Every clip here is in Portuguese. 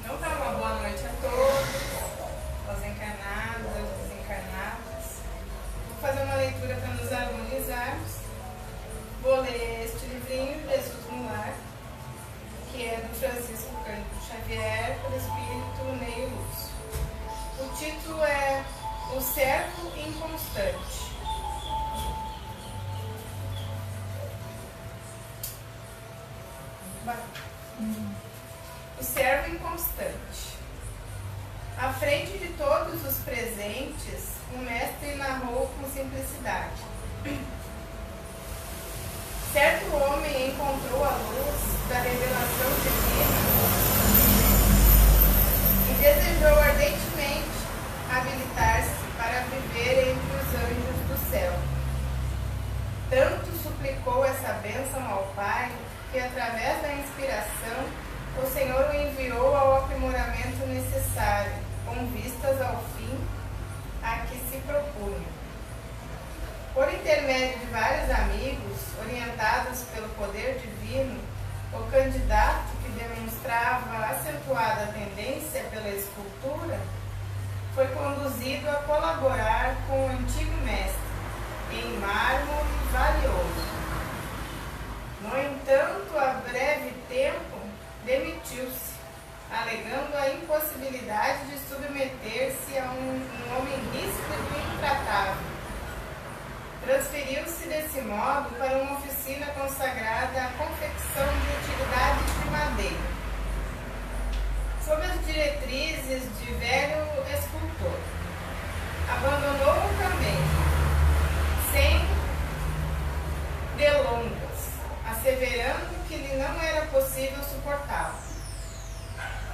Então tá, uma boa noite a todos, aos encarnados, aos desencarnados. Vou fazer uma leitura para nos harmonizarmos. Vou ler este livrinho, Jesus no Lar, que é do Francisco Cândido Xavier, pelo Espírito Ney Lúcio. O título é O Servo Inconstante. O servo inconstante. À frente de todos os presentes, o mestre narrou com simplicidade. Certo homem encontrou a luz da revelação divina e desejou ardentemente habilitar-se para viver entre os anjos do céu. Tanto suplicou essa bênção ao Pai que, através da inspiração, o Senhor o enviou ao aprimoramento necessário, com vistas ao fim a que se propunha. Por intermédio de vários amigos, orientados pelo poder divino, o candidato, que demonstrava acentuada tendência pela escultura, foi conduzido a colaborar com o antigo mestre, em mármore valioso. No entanto, a breve tempo, demitiu-se, alegando a impossibilidade de submeter-se a um homem ríspido e intratável. Transferiu-se desse modo para uma oficina consagrada à confecção de utilidades de madeira, sob as diretrizes de velho escultor. Abandonou-o também, sem delongas, asseverando que lhe não era possível suportá-lo.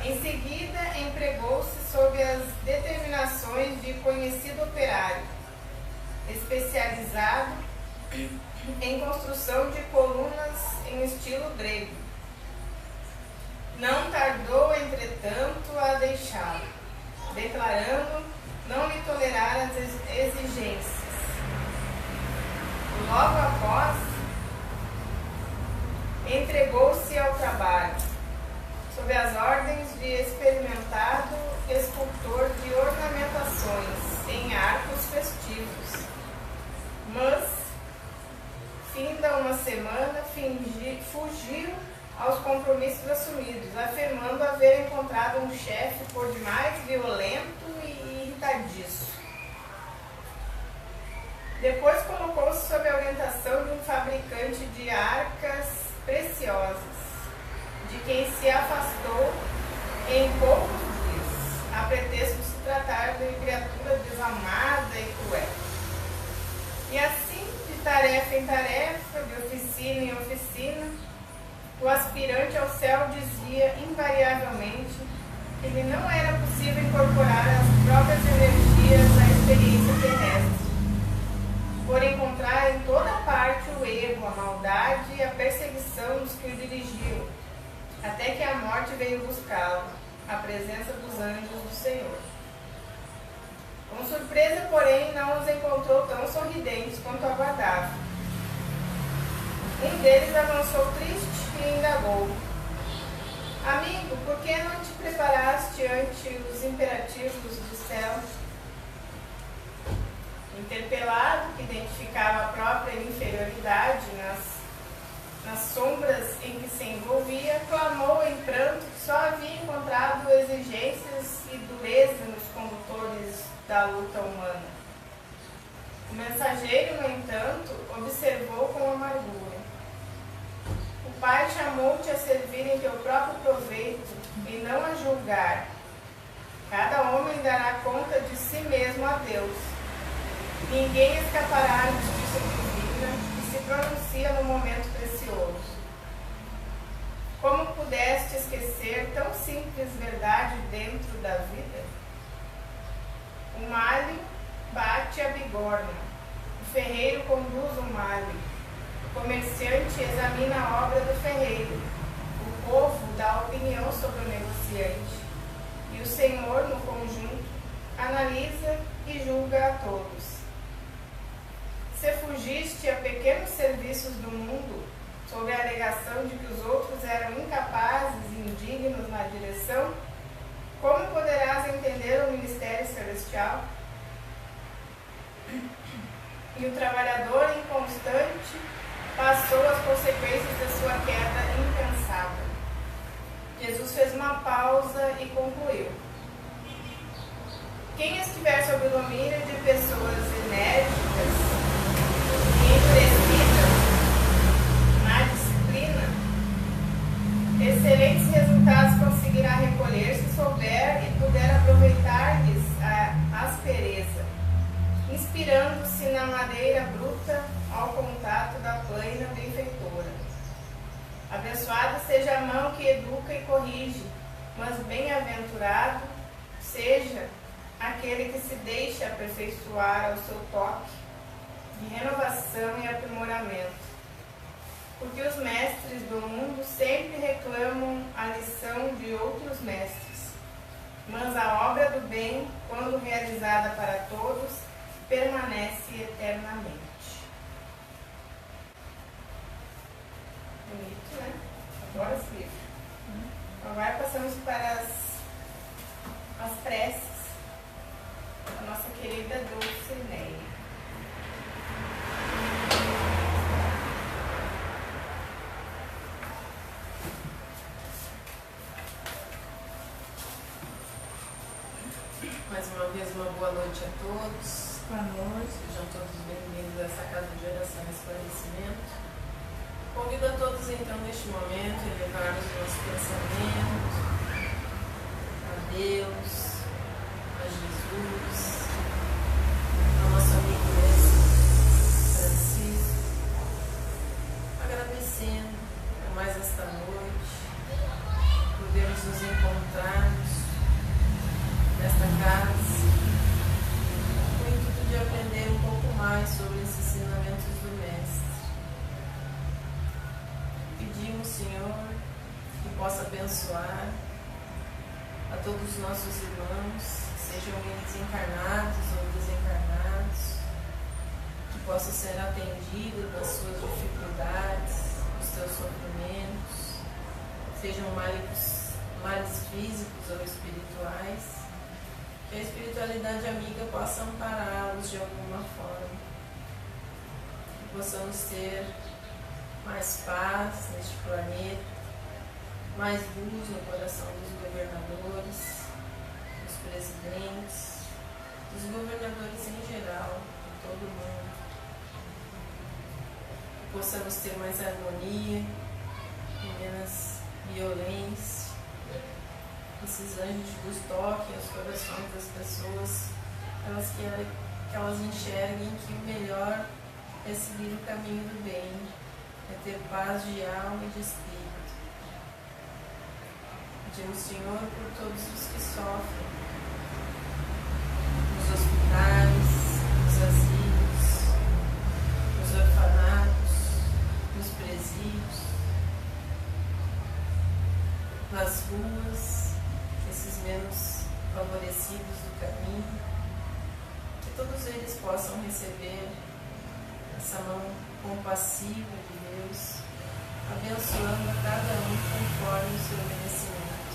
Em seguida, empregou-se sob as determinações de conhecido operário, especializado em construção de colunas em estilo grego. Não tardou, entretanto, a deixá-lo, declarando não lhe tolerar as exigências. Logo após, entregou-se ao trabalho, sob as ordens de experimentado escultor de ornamentações em arcos festivos. Mas, finda uma semana, fugiu aos compromissos assumidos, afirmando haver encontrado um chefe por demais violento e irritadiço. Depois colocou-se sob a orientação de um fabricante de arcas preciosas, de quem se afastou em poucos dias, a pretexto de se tratar de criatura desalmada e cruel. E assim, de tarefa em tarefa, de oficina em oficina, o aspirante ao céu dizia invariavelmente que lhe não era possível incorporar as próprias energias à experiência terrestre, por encontrar em toda parte o erro, a maldade e a perseguição dos que o dirigiam, até que a morte veio buscá-lo, à presença dos anjos do Senhor. Com surpresa, porém, não os encontrou tão sorridentes quanto aguardava. Um deles avançou triste e indagou: Amigo, por que não te preparaste ante os imperativos do céu? Interpelado, que identificava a própria inferioridade nas sombras em que se envolvia, clamou em pranto que só havia encontrado exigências e dureza nos condutores da luta humana. O mensageiro, no entanto, observou com amargura: O Pai chamou-te a servir em teu próprio proveito e não a julgar. Cada homem dará conta de si mesmo a Deus. Ninguém escapará à justiça divina que se pronuncia no momento precioso. Como pudeste esquecer tão simples verdade dentro da vida? O malho bate a bigorna, o ferreiro conduz o malho, o comerciante examina a obra do ferreiro, o povo dá opinião sobre o negociante, e o Senhor, no conjunto, analisa e julga a todos. Se fugiste a pequenos serviços do mundo, sob a alegação de que os outros eram incapazes e indignos na direção, e o trabalhador inconstante passou as consequências da sua queda impensada. Jesus fez uma pausa e concluiu: quem estiver sob o domínio de pessoas enérgicas e endurecidas na disciplina, excelentes resultados conseguirá recolher se souber e puder aproveitar-lhes a aspereza, inspirando-se na madeira bruta ao contato da plaina benfeitora. Abençoada seja a mão que educa e corrige, mas bem-aventurado seja aquele que se deixa aperfeiçoar ao seu toque de renovação e aprimoramento. Porque os mestres do mundo sempre reclamam a lição de outros mestres, mas a obra do bem, quando realizada para todos, permanece eternamente. Bonito, né? Adoro esse livro. Agora passamos para as preces da nossa querida Dulcineia. Mais uma vez, uma boa noite a todos. Boa noite. Sejam todos bem-vindos a essa casa de oração e esclarecimento. Convido a todos, então, neste momento, a elevar os nossos pensamentos a Deus, a Jesus, ao nosso amigo mestre Francisco, agradecendo por mais esta noite, podermos nos encontrarmos nesta casa, com o intuito de aprender um pouco mais sobre esses ensinamentos do Mestre. Pedimos, Senhor, que possa abençoar a todos os nossos irmãos, sejam eles encarnados ou desencarnados, que possam ser atendidos nas suas dificuldades, nos seus sofrimentos, sejam males físicos ou espirituais, que a espiritualidade amiga possa ampará-los de alguma forma, que possamos ter mais paz neste planeta, mais luz no coração dos governadores, dos presidentes, dos governadores em geral, de todo mundo. Que possamos ter mais harmonia e menos violência. Esses anjos de luz toquem os corações das pessoas, que elas enxerguem que o melhor é seguir o caminho do bem, é ter paz de alma e de espírito. Pedimos, Senhor, por todos os que sofrem, nos hospitais, nos asilos, nos orfanatos, nos presídios, nas ruas, esses menos favorecidos do caminho, que todos eles possam receber essa mão compassiva de Deus, abençoando a cada um conforme o seu merecimento.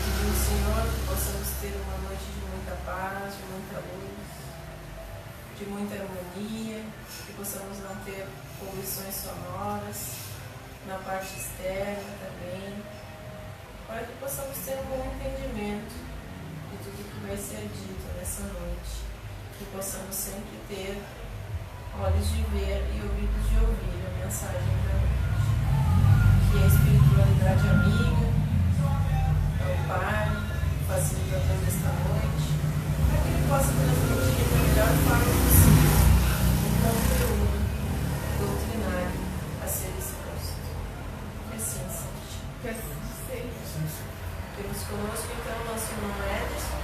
Pedimos, Senhor, que possamos ter uma noite de muita paz, de muita luz, de muita harmonia, que possamos não ter poluições sonoras na parte externa também, para que possamos ter um bom entendimento de tudo que vai ser dito nessa noite, que possamos sempre ter olhos de ver e ouvidos de ouvir a mensagem da noite, que a espiritualidade amiga ampare, facilitador desta noite, para que ele possa transmitir da melhor forma possível um conteúdo doutrinário a ser exposto. Que assim seja. Que assim seja. Temos conosco então o nosso irmão Ederson,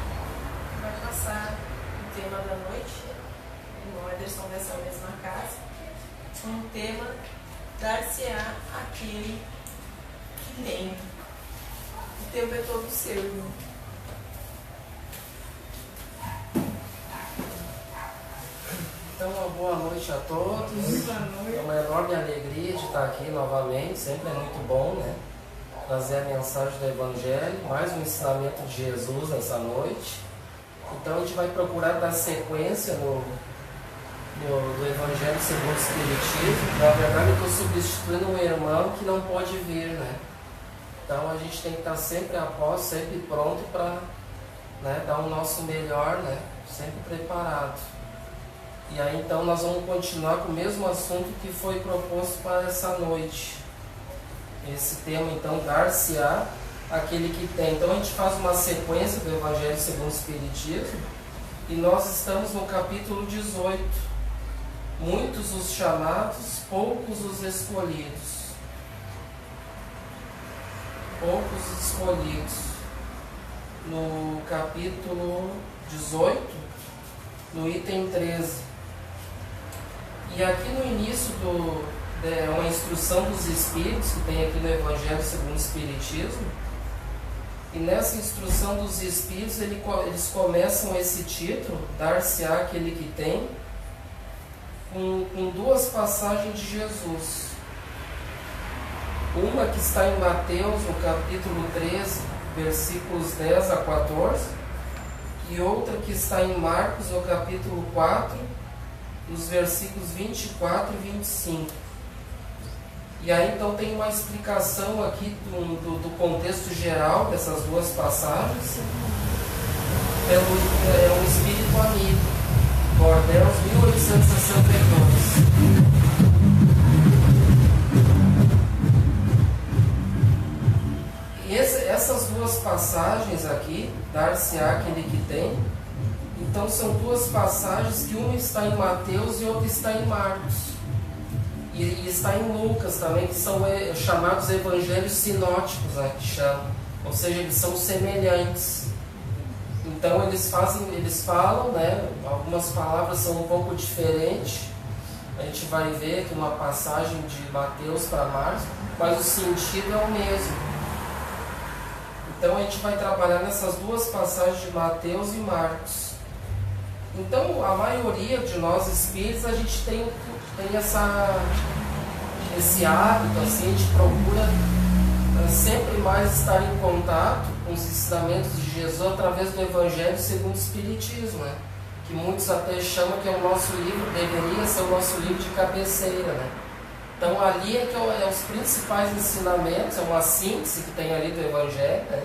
que vai passar o tema da noite, o irmão Ederson dessa mesma casa, um tema: dar-se-á aquele que tem. O tempo é todo seu, irmão. Então, uma boa noite a todos. Boa noite. É uma enorme alegria de estar aqui novamente, sempre é muito bom, né? Trazer a mensagem do Evangelho, mais um ensinamento de Jesus nessa noite. Então a gente vai procurar dar sequência do Evangelho segundo o Espiritismo. Na verdade eu estou substituindo um irmão que não pode vir, né? Então a gente tem que estar sempre a pós, sempre pronto para, né, dar o nosso melhor, né? Sempre preparado. E aí então nós vamos continuar com o mesmo assunto que foi proposto para essa noite. Esse tema então, dar-se-á aquele que tem. Então a gente faz uma sequência do Evangelho segundo o Espiritismo e nós estamos no capítulo 18. Muitos os chamados, poucos os escolhidos. Poucos os escolhidos. No capítulo 18, no item 13. E aqui no início uma instrução dos Espíritos que tem aqui no Evangelho segundo o Espiritismo. E nessa instrução dos Espíritos eles começam esse título, dar-se-á aquele que tem, com duas passagens de Jesus. Uma que está em Mateus, no capítulo 13, versículos 10 a 14, e outra que está em Marcos, no capítulo 4, nos versículos 24 e 25. E aí então tem uma explicação aqui do contexto geral dessas duas passagens. É um espírito amigo, Bordeaux 1862. E essas duas passagens aqui, dar-se-á aquele que tem, então são duas passagens que uma está em Mateus e outra está em Marcos. E está em Lucas também, que são chamados evangelhos sinóticos, né, que chamam. Ou seja, eles são semelhantes. Então eles falam, né, algumas palavras são um pouco diferentes. A gente vai ver aqui uma passagem de Mateus para Marcos, mas o sentido é o mesmo. Então a gente vai trabalhar nessas duas passagens de Mateus e Marcos. Então a maioria de nós espíritos, a gente tem esse hábito, assim, a gente procura sempre mais estar em contato com os ensinamentos de Jesus através do Evangelho segundo o Espiritismo, né? Que muitos até chamam que é o nosso livro, deveria ser o nosso livro de cabeceira, né? Então ali é que é os principais ensinamentos, é uma síntese que tem ali do Evangelho, né?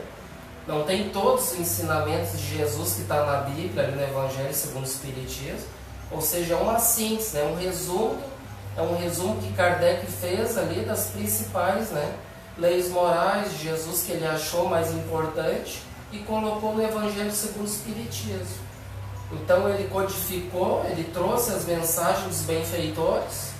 Não tem todos os ensinamentos de Jesus que está na Bíblia, ali no Evangelho segundo o Espiritismo. Ou seja, é uma síntese, né? É um resumo que Kardec fez ali das principais, né, leis morais de Jesus que ele achou mais importante e colocou no Evangelho segundo o Espiritismo. Então ele codificou, ele trouxe as mensagens dos benfeitores,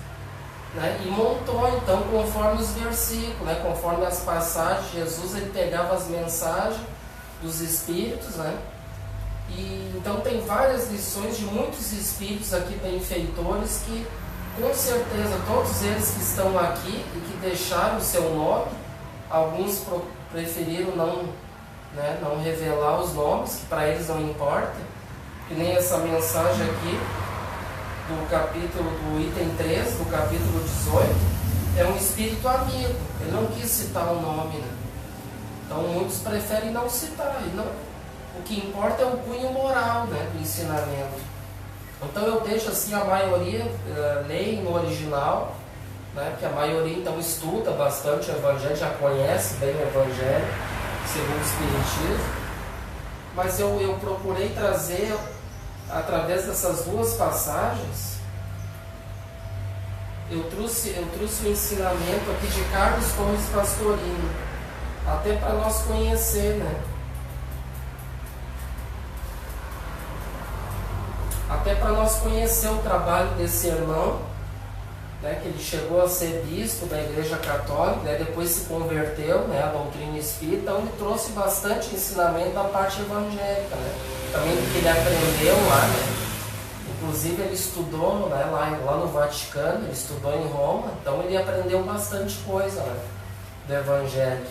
né, e montou então conforme os versículos, né, conforme as passagens. Jesus ele pegava as mensagens dos Espíritos, né, e então tem várias lições de muitos Espíritos aqui benfeitores que com certeza todos eles que estão aqui e que deixaram o seu nome, alguns preferiram não revelar os nomes, que para eles não importa, que nem essa mensagem aqui do capítulo, do item 13, do capítulo 18, é um espírito amigo, ele não quis citar o nome, né? Então muitos preferem não citar, o que importa é o cunho moral, né, do ensinamento. Então eu deixo assim, a maioria leia no original, né, porque a maioria então estuda bastante o Evangelho, já conhece bem o Evangelho segundo o Espiritismo, mas eu procurei trazer, através dessas duas passagens, eu trouxe o ensinamento aqui de Carlos Torres Pastorino, até para nós conhecer, né? Até para nós conhecer o trabalho desse irmão, né, que ele chegou a ser bispo da Igreja Católica, né, depois se converteu, né, à doutrina espírita, então ele trouxe bastante ensinamento da parte evangélica, né, também do que ele aprendeu lá, né, inclusive ele estudou, né, lá no Vaticano, ele estudou em Roma, então ele aprendeu bastante coisa, né, do Evangelho.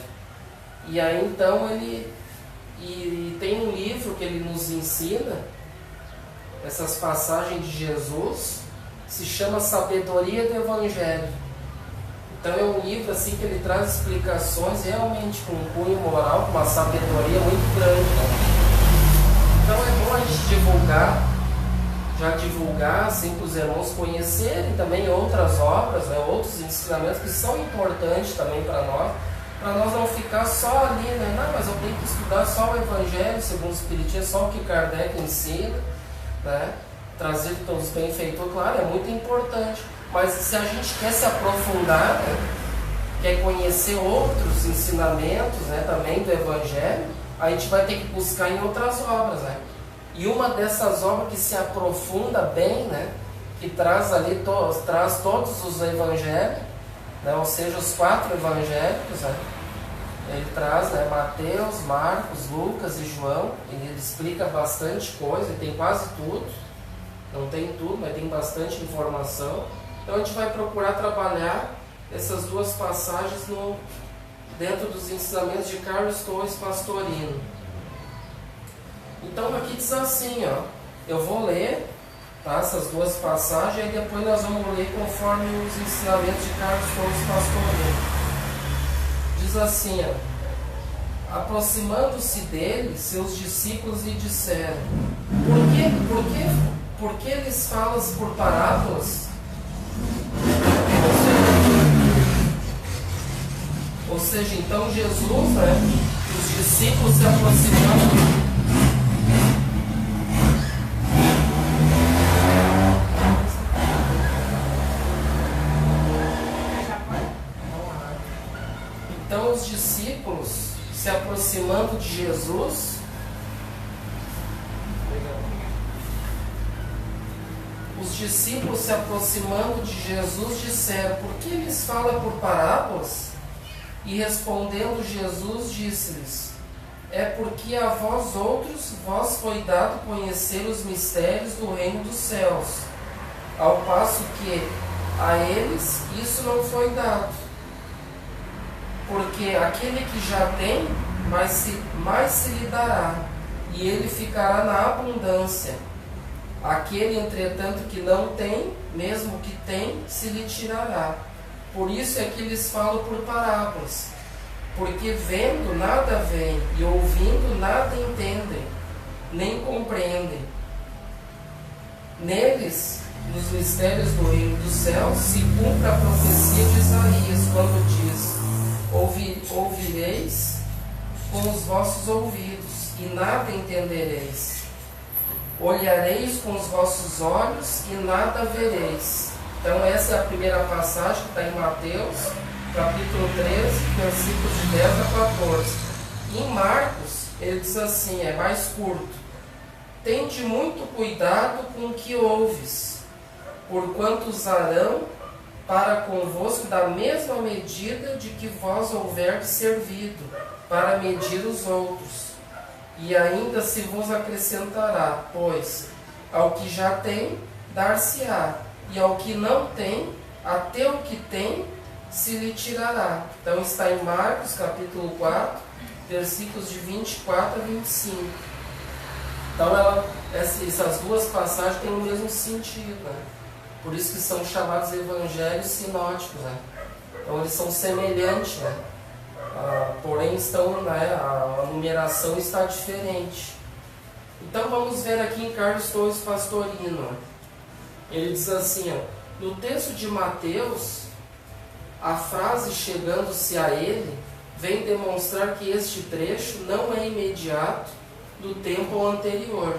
E aí então e tem um livro que ele nos ensina essas passagens de Jesus, se chama Sabedoria do Evangelho. Então é um livro assim que ele traz explicações realmente com um cunho moral, com uma sabedoria muito grande, né? Então é bom a gente divulgar assim, para os irmãos conhecerem também outras obras, né, outros ensinamentos que são importantes também para nós não ficar só ali, né? Não, mas eu tenho que estudar só o Evangelho segundo o Espiritismo, só o que Kardec ensina, né? Trazer todos os benfeitores, claro, é muito importante, mas se a gente quer se aprofundar, né, quer conhecer outros ensinamentos, né, também do Evangelho, a gente vai ter que buscar em outras obras, né? E uma dessas obras que se aprofunda bem, né, que traz ali traz todos os evangelhos, né, ou seja, os 4 evangélicos, né, ele traz, né, Mateus, Marcos, Lucas e João, e ele explica bastante coisa, ele tem quase tudo, não tem tudo, mas tem bastante informação. Então a gente vai procurar trabalhar essas 2 passagens dentro dos ensinamentos de Carlos Torres Pastorino. Então aqui diz assim, ó, eu vou ler, tá, essas 2 passagens e depois nós vamos ler conforme os ensinamentos de Carlos Torres Pastorino. Diz assim, ó, aproximando-se dele, seus discípulos lhe disseram, por que eles falam por parábolas? Ou seja, então Jesus, né, os discípulos se aproximando. Então os discípulos se aproximando de Jesus, disseram, por que eles falam por parábolas? E respondendo Jesus disse-lhes, é porque a vós outros vos foi dado conhecer os mistérios do reino dos céus, ao passo que a eles isso não foi dado. Porque aquele que já tem, mais se lhe dará, e ele ficará na abundância. Aquele, entretanto, que não tem, mesmo que tem, se lhe tirará. Por isso é que eles falam por parábolas, porque vendo nada veem, e ouvindo nada entendem, nem compreendem. Neles, nos mistérios do reino dos céus, se cumpre a profecia de Isaías, quando diz, ouvireis com os vossos ouvidos, e nada entendereis. Olhareis com os vossos olhos, e nada vereis. Então essa é a primeira passagem que está em Mateus, capítulo 13, versículos de 10 a 14. Em Marcos, ele diz assim, é mais curto. Tende muito cuidado com o que ouves, porquanto usarão para convosco da mesma medida de que vós houverdes servido, para medir os outros. E ainda se vos acrescentará, pois ao que já tem, dar-se-á, e ao que não tem, até o que tem, se lhe tirará. Então está em Marcos, capítulo 4, versículos de 24 a 25. Então essas 2 passagens têm o mesmo sentido, né? Por isso que são chamados evangelhos sinóticos, né? Então eles são semelhantes, né? Porém estão, né, a numeração está diferente. Então vamos ver aqui em Carlos Torres Pastorino. Ele diz assim, ó, no texto de Mateus, a frase chegando-se a ele vem demonstrar que este trecho não é imediato do tempo anterior.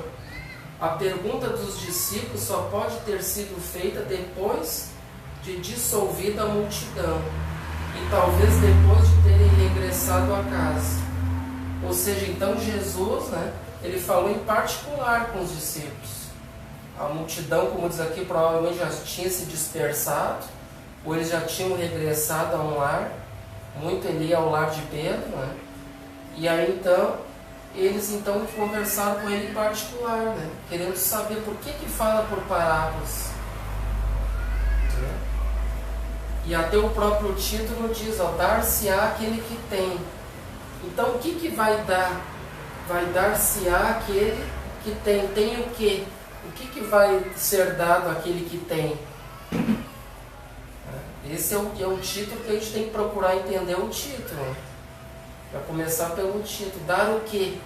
A pergunta dos discípulos só pode ter sido feita depois de dissolvida a multidão, e talvez depois de terem regressado à casa. Ou seja, então Jesus, né, ele falou em particular com os discípulos. A multidão, como diz aqui, provavelmente já tinha se dispersado, ou eles já tinham regressado a um lar, muito ali ao lar de Pedro, né? E aí então, eles então conversaram com ele em particular, né? Querendo saber por que fala por parábolas. E até o próprio título diz, ó, dar-se-á aquele que tem. Então o que vai dar? Vai dar-se-á aquele que tem. Tem o quê? O que vai ser dado àquele que tem? Esse é o título que a gente tem que procurar entender o título. Para começar pelo título. Dar o quê?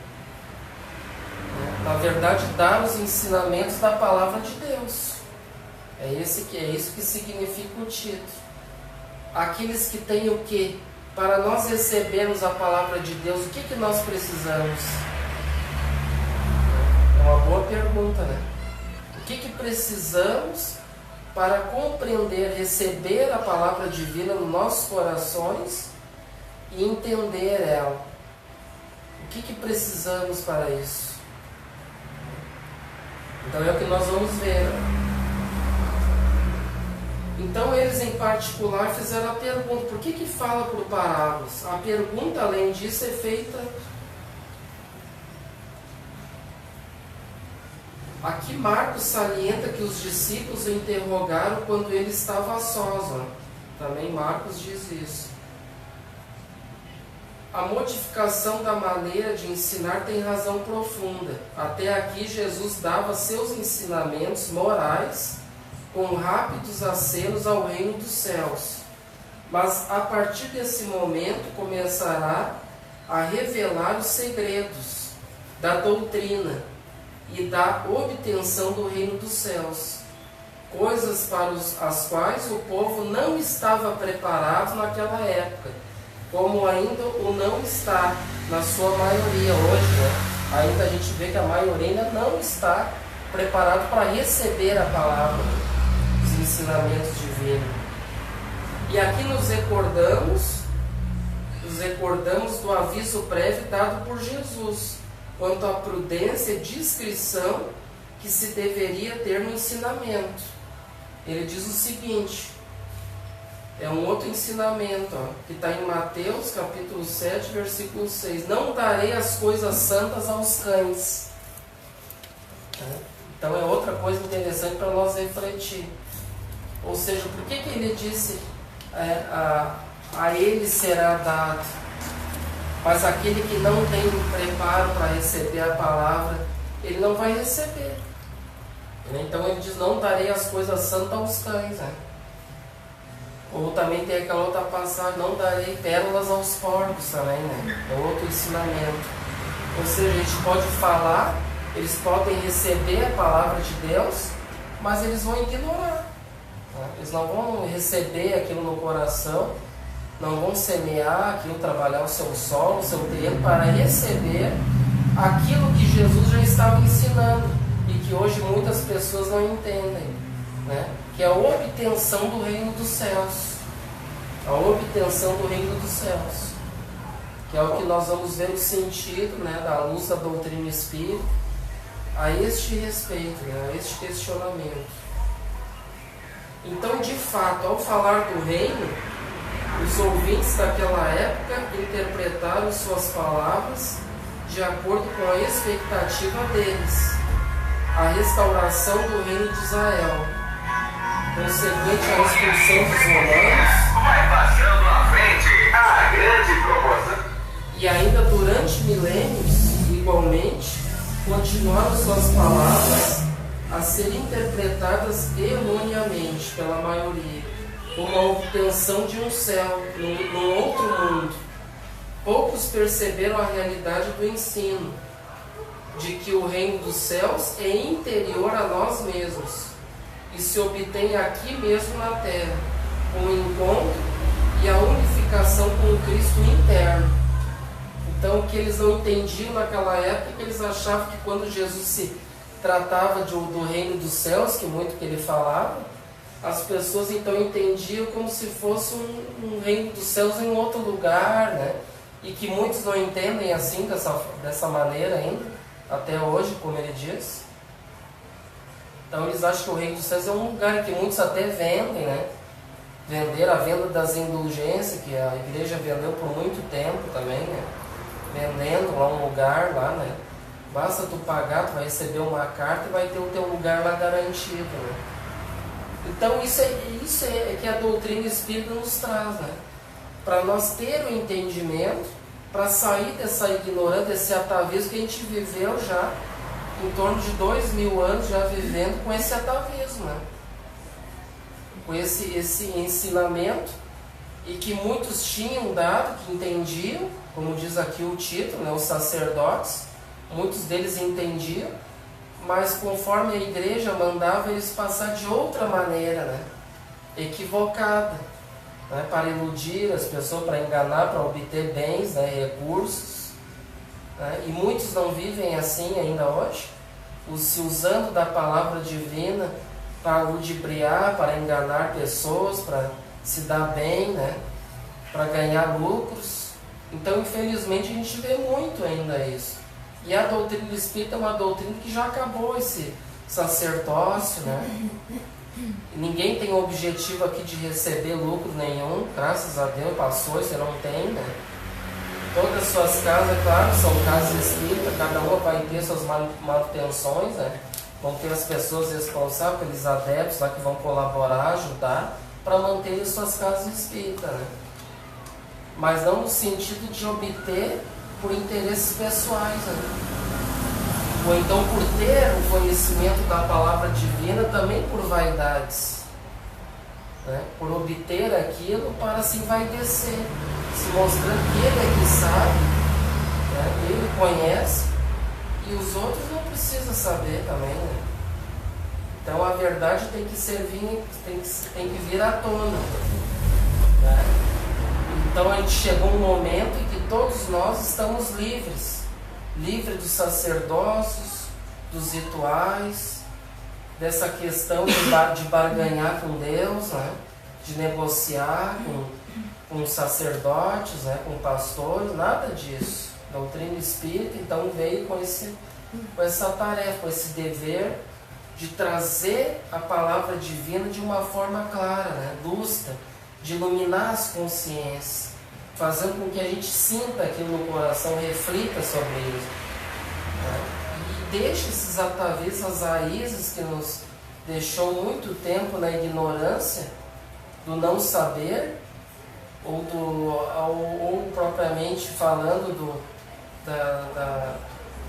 Na verdade, dar os ensinamentos da palavra de Deus. É isso que significa o título. Aqueles que têm o quê? Para nós recebermos a palavra de Deus, o que nós precisamos? É uma boa pergunta, né? O que precisamos para compreender, receber a palavra divina nos nossos corações e entender ela? O que precisamos para isso? Então é o que nós vamos ver. Então eles em particular fizeram a pergunta: por que fala por parábolas? A pergunta, além disso, é feita... Aqui Marcos salienta que os discípulos o interrogaram quando ele estava a sós. Também Marcos diz isso. A modificação da maneira de ensinar tem razão profunda. Até aqui Jesus dava seus ensinamentos morais com rápidos acenos ao reino dos céus. Mas a partir desse momento começará a revelar os segredos da doutrina e da obtenção do reino dos céus, coisas para as quais o povo não estava preparado naquela época, como ainda o não está na sua maioria hoje, né? Ainda a gente vê que a maioria ainda não está preparado para receber a palavra, os ensinamentos divinos. E aqui nos recordamos do aviso prévio dado por Jesus quanto à prudência e discrição que se deveria ter no ensinamento. Ele diz o seguinte, é um outro ensinamento, que está em Mateus capítulo 7, versículo 6. Não darei as coisas santas aos cães. Então é outra coisa interessante para nós refletir. Ou seja, por que ele disse a ele será dado, mas aquele que não tem preparo para receber a palavra, ele não vai receber. Então ele diz: não darei as coisas santas aos cães. Ou também tem aquela outra passagem: não darei pérolas aos porcos também, né? É outro ensinamento. Ou seja, a gente pode falar, eles podem receber a palavra de Deus, mas eles vão ignorar. Eles não vão receber aquilo no coração, não vão semear aquilo, trabalhar o seu solo, o seu terreno, para receber aquilo que Jesus já estava ensinando e que hoje muitas pessoas não entendem, né? Que é a obtenção do reino dos céus. A obtenção do reino dos céus, que é o que nós vamos ver o sentido, né, da luz da doutrina espírita a este respeito, né, a este questionamento. Então, de fato, ao falar do reino, os ouvintes daquela época interpretaram suas palavras de acordo com a expectativa deles, a restauração do reino de Israel, consequente à expulsão dos romanos, vai passando à frente a grande proporção. E ainda durante milênios, igualmente, continuaram suas palavras a serem interpretadas erroneamente pela maioria, como a obtenção de um céu, num outro mundo. Poucos perceberam a realidade do ensino, de que o reino dos céus é interior a nós mesmos, e se obtém aqui mesmo na terra, com o encontro e a unificação com o Cristo interno. Então, o que eles não entendiam naquela época, que eles achavam que quando Jesus se tratava do reino dos céus, que muito que ele falava, as pessoas então entendiam como se fosse um reino dos céus em outro lugar, né? E que muitos não entendem assim, dessa maneira ainda, até hoje, como ele diz. Então eles acham que o reino dos céus é um lugar que muitos até vendem, né? Venderam a venda das indulgências, que a igreja vendeu por muito tempo também, né? Vendendo lá um lugar lá, né? Basta tu pagar, tu vai receber uma carta e vai ter o teu lugar lá garantido, né? Então isso é que a doutrina espírita nos traz, né? Para nós ter o entendimento, para sair dessa ignorância, desse atavismo que a gente viveu já em torno de 2000 anos, já vivendo com esse atavismo, né? Com esse ensinamento, e que muitos tinham dado, que entendiam, como diz aqui o título, né? Os sacerdotes, muitos deles entendiam, mas conforme a igreja mandava eles passar de outra maneira, né? Equivocada, né? Para iludir as pessoas, para enganar, para obter bens, né? Recursos, né? E muitos não vivem assim ainda hoje, se usando da palavra divina para ludibriar, para enganar pessoas, para se dar bem, né? Para ganhar lucros. Então, infelizmente, a gente vê muito ainda isso. E a doutrina espírita é uma doutrina que já acabou esse sacerdócio, né? Ninguém tem o objetivo aqui de receber lucro nenhum, graças a Deus, passou, você não tem, né? Todas as suas casas, claro, são casas espíritas, cada uma vai ter suas manutenções, né? Vão ter as pessoas responsáveis, aqueles adeptos lá que vão colaborar, ajudar, para manter as suas casas espíritas, né? Mas não no sentido de obter por interesses pessoais, né? Ou então por ter o conhecimento da palavra divina também por vaidades, né? Por obter aquilo para se envaidecer, se mostrando que ele é que sabe, né? Ele conhece e os outros não precisam saber também, né? Então a verdade tem que servir, tem que vir à tona, né? Então a gente chegou um momento em que todos nós estamos livres dos sacerdócios, dos rituais, dessa questão de barganhar com Deus, né? De negociar com sacerdotes, né? Com pastores, nada disso. A doutrina espírita então veio com essa tarefa, com esse dever de trazer a palavra divina de uma forma clara, né? Lúcida, de iluminar as consciências, fazendo com que a gente sinta aquilo no coração, reflita sobre isso, né? E deixe esses atavios, essas raízes que nos deixou muito tempo na ignorância, do não saber, ou propriamente falando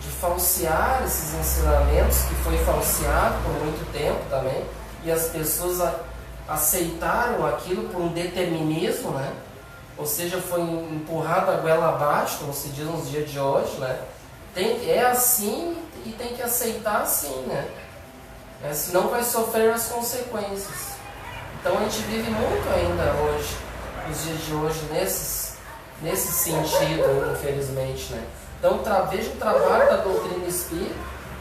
de falsear esses ensinamentos, que foi falseado por muito tempo também, e as pessoas aceitaram aquilo por um determinismo, né? Ou seja, foi empurrado a goela abaixo, como se diz nos dias de hoje, né? É assim e tem que aceitar assim, né? Senão vai sofrer as consequências. Então a gente vive muito ainda hoje, nos dias de hoje, nesse sentido, infelizmente, né? Então veja o trabalho da doutrina espírita,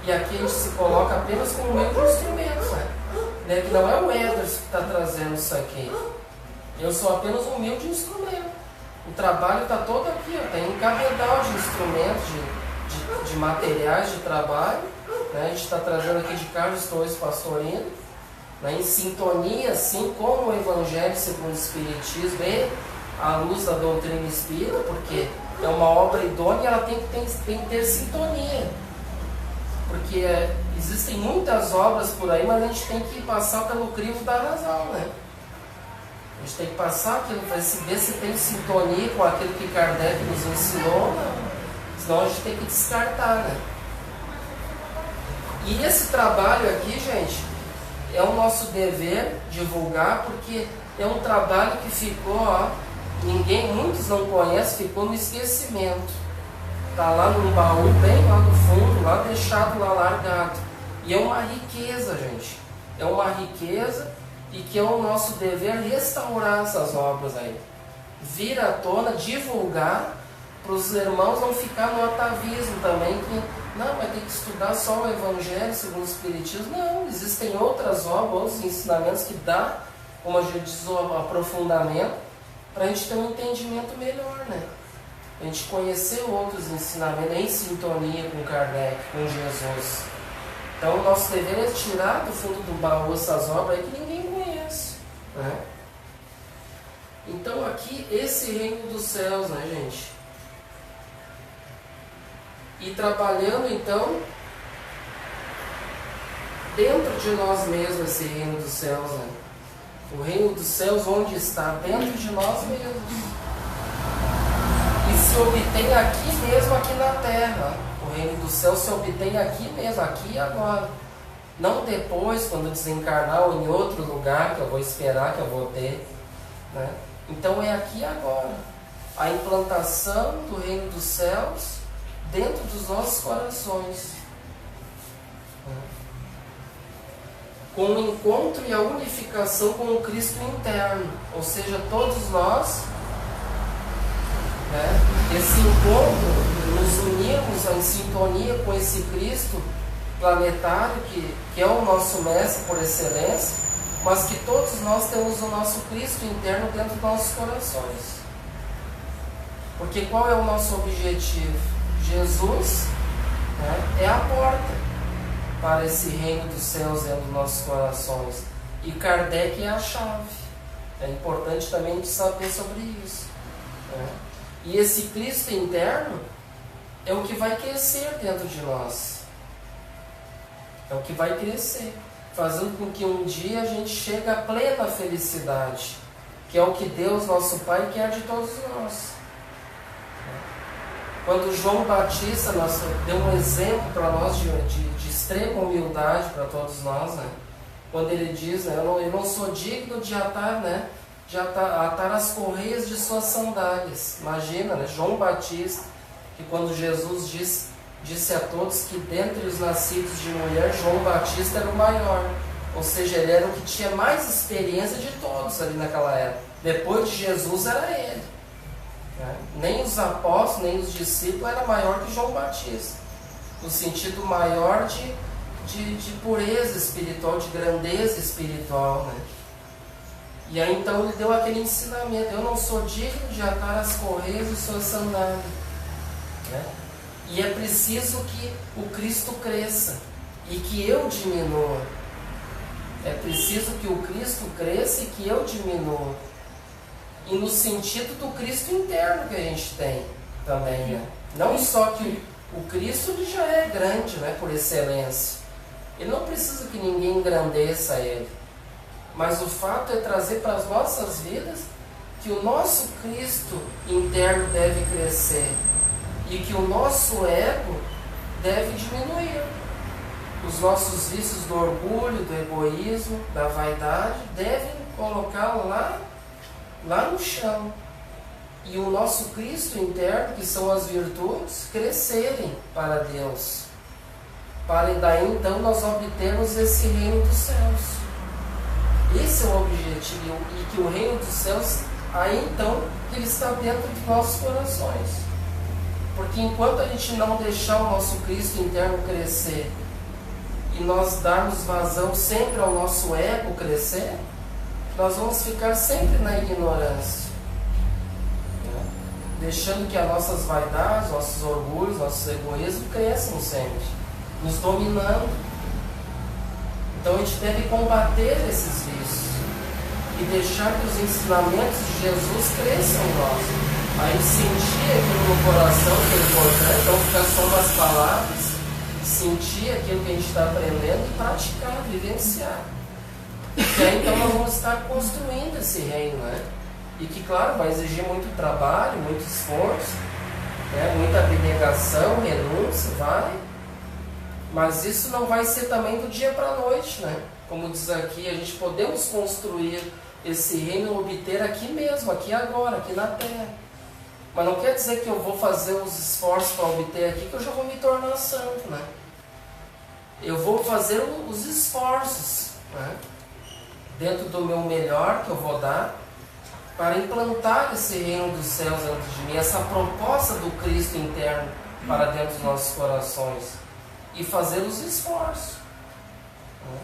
e aqui a gente se coloca apenas como meio de instrumento, né? Que não é o Ederson que está trazendo isso aqui. Eu sou apenas um humilde instrumento. O trabalho está todo aqui, ó. Tem um cabedal de instrumentos, de materiais de trabalho, né? A gente está trazendo aqui de Carlos Torres Pastorino, né? Em sintonia, assim como o Evangelho segundo o Espiritismo e a luz da doutrina espírita, porque é uma obra idônea e ela tem que ter sintonia. Porque existem muitas obras por aí, mas a gente tem que passar pelo crivo da razão, né? A gente tem que passar aquilo para ver se tem sintonia com aquilo que Kardec nos ensinou, não. Senão a gente tem que descartar, né? E esse trabalho aqui, gente, é o nosso dever divulgar, porque é um trabalho que ficou, ó, muitos não conhecem, ficou no esquecimento. Está lá num baú, bem lá no fundo, lá deixado, lá largado. E é uma riqueza, gente. É uma riqueza, e que é o nosso dever restaurar essas obras aí. Vir à tona, divulgar, para os irmãos não ficar no atavismo também, que não, vai ter que estudar só o Evangelho segundo o Espiritismo. Não, existem outras obras, outros ensinamentos que dá, como a gente diz, o aprofundamento, para a gente ter um entendimento melhor, né? A gente conhecer outros ensinamentos em sintonia com Kardec, com Jesus. Então o nosso dever é tirar do fundo do baú essas obras aí que ninguém conhece, né? Então aqui, esse reino dos céus, né, gente? E trabalhando então dentro de nós mesmos esse reino dos céus, né? O reino dos céus onde está? Dentro de nós mesmos. E se obtém aqui mesmo, aqui na terra. O reino do céu se obtém aqui mesmo, aqui e agora. Não depois, quando desencarnar, ou em outro lugar que eu vou esperar, que eu vou ter, né? Então é aqui e agora. A implantação do reino dos céus dentro dos nossos corações. Com o encontro e a unificação com o Cristo interno, ou seja, todos nós, né, esse encontro, nos unirmos em sintonia com esse Cristo planetário, que é o nosso mestre por excelência, mas que todos nós temos o nosso Cristo interno dentro dos nossos corações. Porque qual é o nosso objetivo? Jesus, né, é a porta para esse reino dos céus dentro dos nossos corações. E Kardec é a chave. É importante também a gente saber sobre isso. Né? E esse Cristo interno é o que vai crescer dentro de nós. É o que vai crescer, fazendo com que um dia a gente chegue à plena felicidade, que é o que Deus, nosso Pai, quer de todos nós. Quando João Batista deu um exemplo para nós de extrema humildade para todos nós, né? Quando ele diz, né, eu não sou digno de atar as correias de suas sandálias. Imagina, né? João Batista, que quando Jesus disse a todos que dentre os nascidos de mulher, João Batista era o maior. Ou seja, ele era o que tinha mais experiência de todos ali naquela época. Depois de Jesus era ele. Nem os apóstolos, nem os discípulos eram maior que João Batista, no sentido maior de pureza espiritual, de grandeza espiritual, né? E aí então ele deu aquele ensinamento: eu não sou digno de atar as correias de sua sandália, né? E é preciso que o Cristo cresça e que eu diminua. É preciso que o Cristo cresça e que eu diminua. E no sentido do Cristo interno que a gente tem também, né? Não só que o Cristo ele já é grande, né, por excelência. Ele não precisa que ninguém engrandeça ele. Mas o fato é trazer para as nossas vidas que o nosso Cristo interno deve crescer e que o nosso ego deve diminuir. Os nossos vícios do orgulho, do egoísmo, da vaidade, devem colocá-lo lá no chão. E o nosso Cristo interno, que são as virtudes, crescerem para Deus. Para daí então nós obtermos esse reino dos céus. Esse é o objetivo. E que o reino dos céus, aí então, ele está dentro de nossos corações. Porque enquanto a gente não deixar o nosso Cristo interno crescer, e nós darmos vazão sempre ao nosso ego crescer, nós vamos ficar sempre na ignorância, né? Deixando que as nossas vaidades, nossos orgulhos, nossos egoísmos cresçam sempre, nos dominando. Então a gente deve combater esses vícios e deixar que os ensinamentos de Jesus cresçam em nós. A gente sentir aquilo no coração que é importante, não ficar só nas palavras, sentir aquilo que a gente está aprendendo e praticar, vivenciar. E aí então nós vamos estar construindo esse reino, né? E que, claro, vai exigir muito trabalho, muito esforço, né? Muita abnegação, renúncia, mas isso não vai ser também do dia para a noite, né? Como diz aqui, a gente podemos construir esse reino, obter aqui mesmo, aqui agora, aqui na terra. Mas não quer dizer que eu vou fazer os esforços para obter aqui que eu já vou me tornar santo, né? Eu vou fazer os esforços, né? Dentro do meu melhor que eu vou dar para implantar esse reino dos céus dentro de mim, essa proposta do Cristo interno para dentro dos nossos corações e fazer os esforços, né?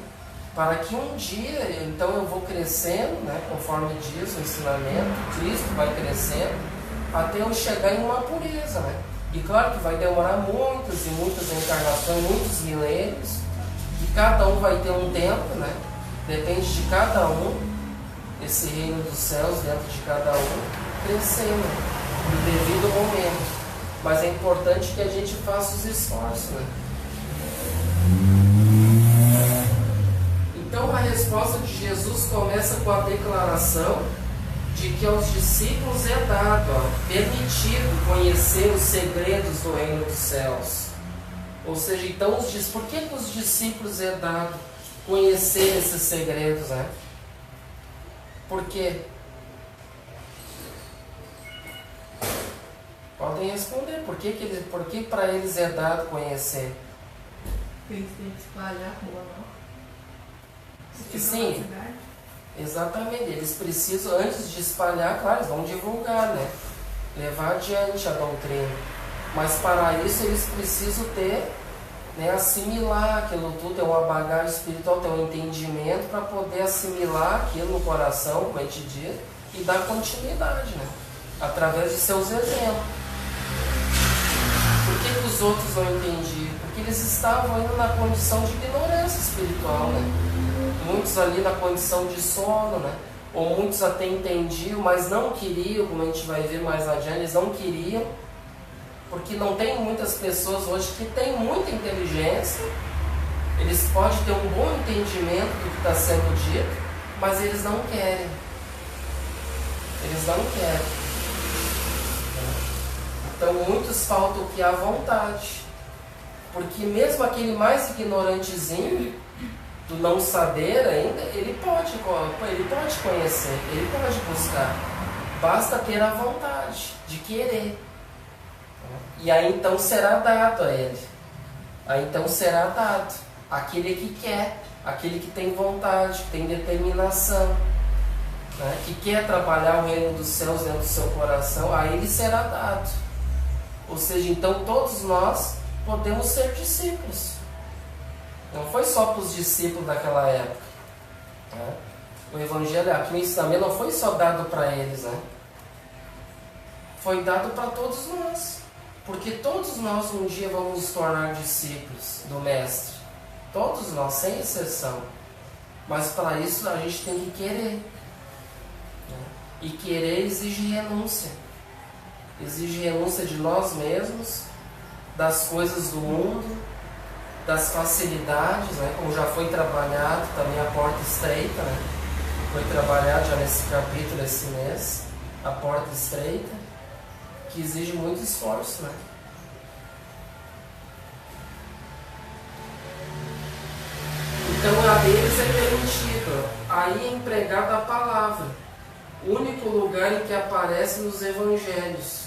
Para que um dia, então eu vou crescendo, né? Conforme diz o ensinamento, Cristo vai crescendo até eu chegar em uma pureza, né? E claro que vai demorar muitas e muitas encarnações, muitos milênios, e cada um vai ter um tempo, né? Depende de cada um, esse reino dos céus dentro de cada um, crescendo no devido momento. Mas é importante que a gente faça os esforços, né? Então a resposta de Jesus começa com a declaração de que aos discípulos é dado, permitido conhecer os segredos do reino dos céus. Ou seja, então por que os discípulos é dado conhecer esses segredos, né? Por quê? Pode podem responder. Por que para eles é dado conhecer? Eles têm que espalhar a rua, não? Sim, exatamente. Eles precisam, antes de espalhar, claro, eles vão divulgar, né? Levar adiante a doutrina. Mas para isso eles precisam ter, né, assimilar aquilo tudo, ter uma bagagem espiritual, ter um entendimento para poder assimilar aquilo no coração, como a gente diz, e dar continuidade, né? Através de seus exemplos. Por que os outros não entendiam? Porque eles estavam indo na condição de ignorância espiritual, né? Muitos ali na condição de sono, né? Ou muitos até entendiam, mas não queriam, como a gente vai ver mais adiante, eles não queriam, porque não tem muitas pessoas hoje que têm muita inteligência, eles podem ter um bom entendimento do que está sendo dito, mas eles não querem. Eles não querem. Então muitos faltam o que? A vontade. Porque mesmo aquele mais ignorantezinho, do não saber ainda, ele pode conhecer, ele pode buscar. Basta ter a vontade de querer. E aí então será dado a ele. Aí então será dado. Aquele que quer, aquele que tem vontade, que tem determinação, né, que quer trabalhar o reino dos céus dentro do seu coração, a ele será dado. Ou seja, então todos nós podemos ser discípulos. Não foi só para os discípulos daquela época, né? O Evangelho aqui, o ensinamento não foi só dado para eles, né? Foi dado para todos nós. Porque todos nós um dia vamos nos tornar discípulos do Mestre. Todos nós, sem exceção. Mas para isso a gente tem que querer, né? E querer exige renúncia. Exige renúncia de nós mesmos, das coisas do mundo, das facilidades, né? Como já foi trabalhado também a porta estreita, né? Foi trabalhado já nesse capítulo, esse mês, a porta estreita, que exige muito esforço, né? Então a deles é permitido, aí é empregada a palavra, o único lugar em que aparece nos evangelhos.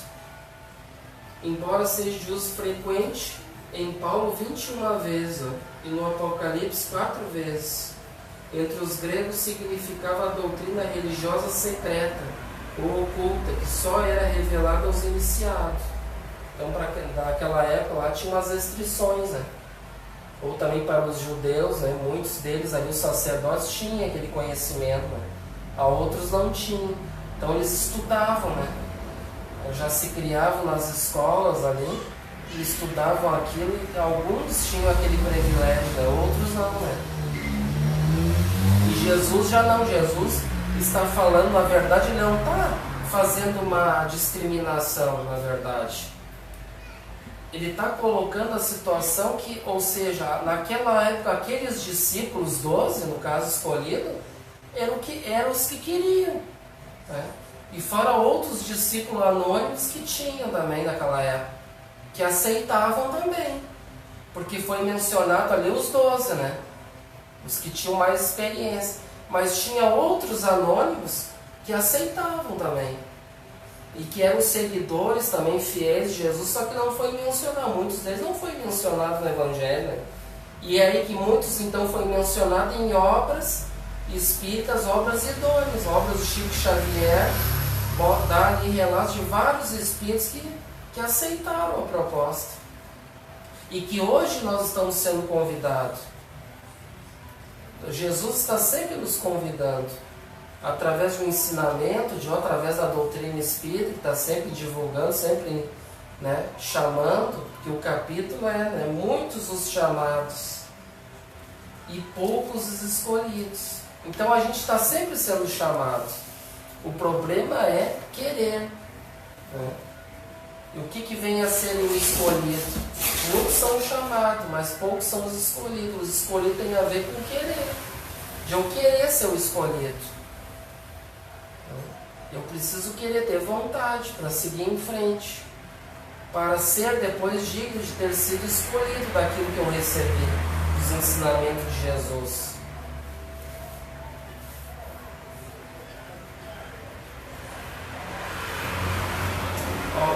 Embora seja de uso frequente em Paulo 21 vezes, e no Apocalipse 4 vezes. Entre os gregos significava a doutrina religiosa secreta ou oculta, que só era revelada aos iniciados. Então, naquela época lá tinha umas restrições, né? Ou também para os judeus, né? Muitos deles ali, os sacerdotes, tinham aquele conhecimento, né? A outros não tinham. Então eles estudavam, né? Já se criavam nas escolas ali, e estudavam aquilo, e alguns tinham aquele privilégio, né? Outros não, né? E Jesus já não, Jesus está falando, na verdade, ele não está fazendo uma discriminação, na verdade. Ele está colocando a situação que, ou seja, naquela época, aqueles discípulos, 12, no caso escolhido, eram os que queriam, né? E fora outros discípulos anônimos que tinham também naquela época, que aceitavam também, porque foi mencionado ali os 12, né? Os que tinham mais experiência, mas tinha outros anônimos que aceitavam também, e que eram seguidores também fiéis de Jesus, só que não foi mencionado, muitos deles não foi mencionado no Evangelho, né? E é aí que muitos então foi mencionado em obras espíritas, obras idôneas, obras do Chico Xavier, dá ali relatos de vários espíritos que aceitaram a proposta, e que hoje nós estamos sendo convidados. Jesus está sempre nos convidando, através do ensinamento, através da doutrina espírita, que está sempre divulgando, sempre, né, chamando, que o capítulo é, né, muitos os chamados e poucos os escolhidos. Então a gente está sempre sendo chamado. O problema é querer, né? E o que vem a ser o escolhido? Muitos são chamados, mas poucos são os escolhidos. Os escolhidos tem a ver com querer, de eu querer ser o escolhido. Eu preciso querer ter vontade para seguir em frente, para ser depois digno de ter sido escolhido daquilo que eu recebi, dos ensinamentos de Jesus.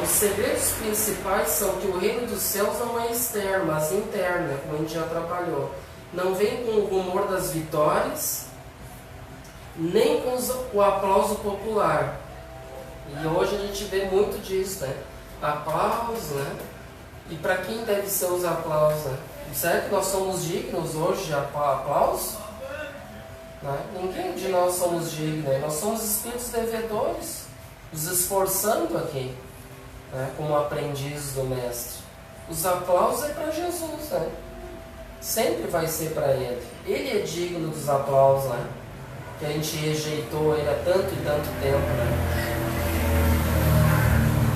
Os segredos principais são que o reino dos céus não é externo, mas interno, como a gente já trabalhou. Não vem com o rumor das vitórias, nem com o aplauso popular. E hoje a gente vê muito disso, né? Aplausos, né? E para quem deve ser os aplausos, né? Será que nós somos dignos hoje de aplauso? Né? Ninguém de nós somos dignos, né? Nós somos espíritos devedores, nos esforçando aqui, né? Como aprendizes do Mestre. Os aplausos é para Jesus, né? Sempre vai ser para Ele. Ele é digno dos aplausos, né? Que a gente rejeitou Ele há tanto e tanto tempo, né?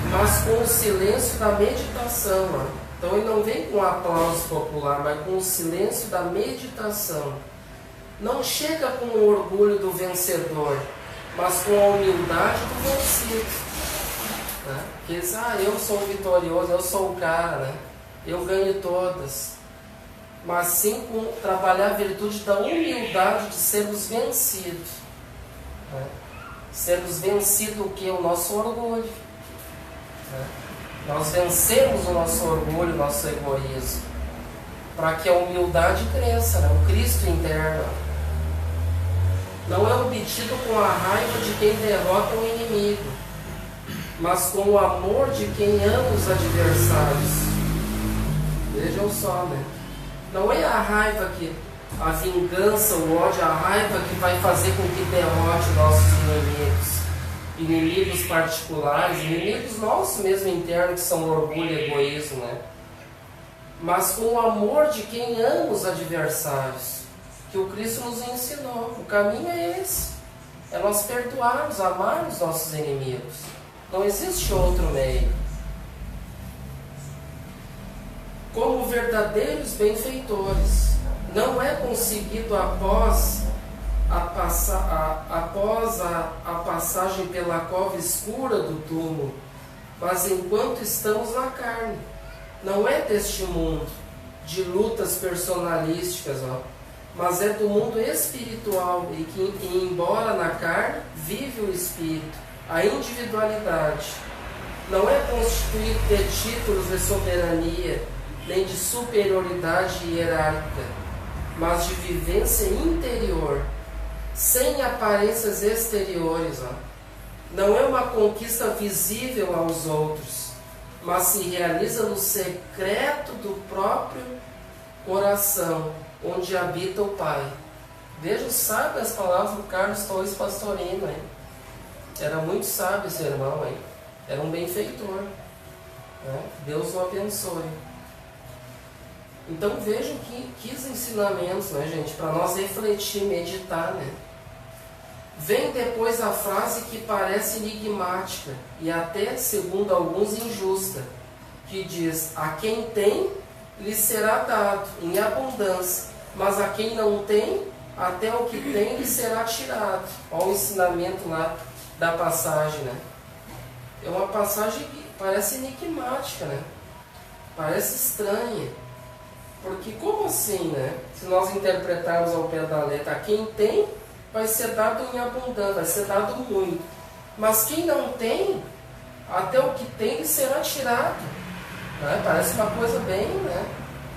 Mas com o silêncio da meditação, né? Então ele não vem com aplauso popular, mas com o silêncio da meditação. Não chega com o orgulho do vencedor, mas com a humildade do vencido. Né? Porque diz, eu sou o vitorioso, eu sou o cara, né? Eu ganho todas. Mas sim com trabalhar a virtude da humildade de sermos vencidos. Né? Sermos vencidos o que? O nosso orgulho. Né? Nós vencemos o nosso orgulho, o nosso egoísmo, para que a humildade cresça, né? O Cristo interno. Não é obtido com a raiva de quem derrota o inimigo, mas com o amor de quem ama os adversários. Vejam só, né? Não é a raiva que, a vingança, o ódio, a raiva que vai fazer com que derrote nossos inimigos. Inimigos particulares, inimigos nossos mesmo internos, que são orgulho e egoísmo, né? Mas com o amor de quem ama os adversários, que o Cristo nos ensinou. O caminho é esse, é nós perdoarmos, amarmos nossos inimigos. Não existe outro meio. Como verdadeiros benfeitores, não é conseguido após a passagem pela cova escura do túmulo, mas enquanto estamos na carne. Não é deste mundo, de lutas personalísticas, mas é do mundo espiritual, e que, embora na carne, vive o espírito, a individualidade. Não é constituído de títulos de soberania, nem de superioridade hierárquica, mas de vivência interior, sem aparências exteriores. Não é uma conquista visível aos outros, mas se realiza no secreto do próprio coração, onde habita o Pai. Vejam, sabe as palavras do Carlos Torres Pastorino, hein? Era muito sábio esse irmão, hein? Era um benfeitor, né? Deus o abençoe. Então vejam que ensinamentos, né, gente? Para nós refletir, meditar, né? Vem depois a frase que parece enigmática e até, segundo alguns, injusta, que diz: a quem tem, lhe será dado em abundância, mas a quem não tem, até o que tem lhe será tirado. Olha o ensinamento lá da passagem, né? É uma passagem que parece enigmática, né? Parece estranha. Porque como assim, né? Se nós interpretarmos ao pé da letra, a quem tem, vai ser dado em abundância, vai ser dado muito. Mas quem não tem, até o que tem lhe será tirado. Né? Parece uma coisa bem, né?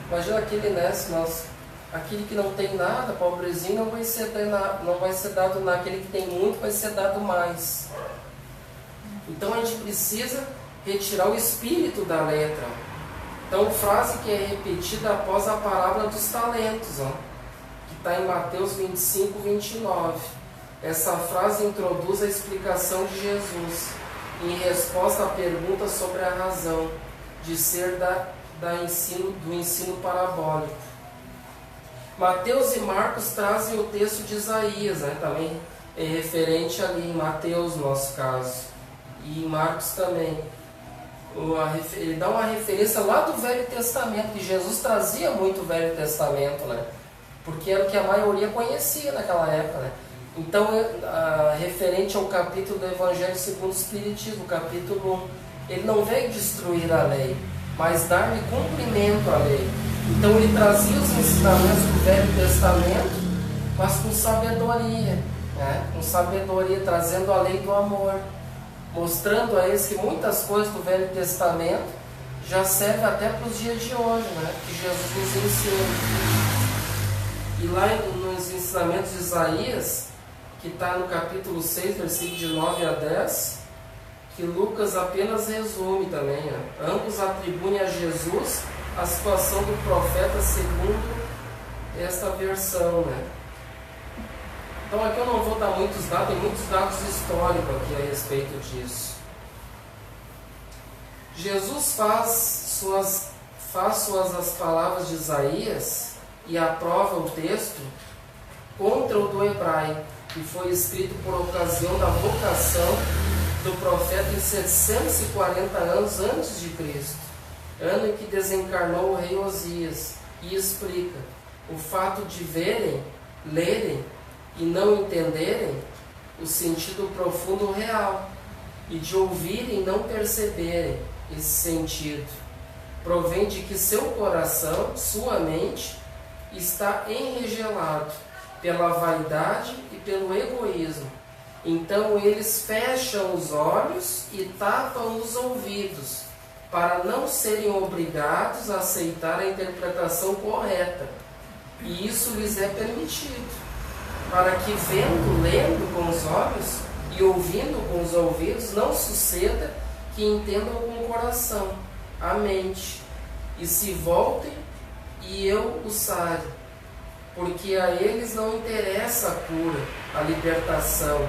Imagina aquele, né? Aquele que não tem nada, pobrezinho, não vai ser dado nada. Aquele que tem muito vai ser dado mais. Então a gente precisa retirar o espírito da letra. Então, frase que é repetida após a parábola dos talentos, que está em Mateus 25, 29. Essa frase introduz a explicação de Jesus em resposta à pergunta sobre a razão de ser do ensino parabólico. Mateus e Marcos trazem o texto de Isaías, né? Também é referente ali em Mateus, no nosso caso, e em Marcos também. Ele dá uma referência lá do Velho Testamento, que Jesus trazia muito o Velho Testamento, né? Porque era o que a maioria conhecia naquela época, né? Então, referente ao capítulo do Evangelho segundo o Espiritismo, capítulo 1, ele não veio destruir a lei, mas dar-lhe cumprimento à lei. Então ele trazia os ensinamentos do Velho Testamento, mas com sabedoria, né? Com sabedoria, trazendo a lei do amor. mostrando a eles que muitas coisas do Velho Testamento já servem até para os dias de hoje, né? Que Jesus nos ensina. E lá nos ensinamentos de Isaías, que está no capítulo 6, versículo de 9 a 10, que Lucas apenas resume também, né? Ambos atribuem a Jesus a situação do profeta segundo esta versão, né? Então aqui eu não vou dar muitos dados, tem muitos dados históricos aqui a respeito disso. Jesus faz suas as palavras de Isaías e aprova o texto contra o do hebraico, que foi escrito por ocasião da vocação do profeta em 740 anos antes de Cristo, ano em que desencarnou o rei Osias, e explica o fato de verem, lerem e não entenderem o sentido profundo real, e de ouvirem e não perceberem esse sentido. Provém de que seu coração, sua mente, está enregelado pela vaidade e pelo egoísmo. Então eles fecham os olhos e tapam os ouvidos, para não serem obrigados a aceitar a interpretação correta. E isso lhes é permitido, para que vendo, lendo com os olhos e ouvindo com os ouvidos, não suceda que entendam com o coração, a mente, e se voltem e eu os sare, porque a eles não interessa a cura, a libertação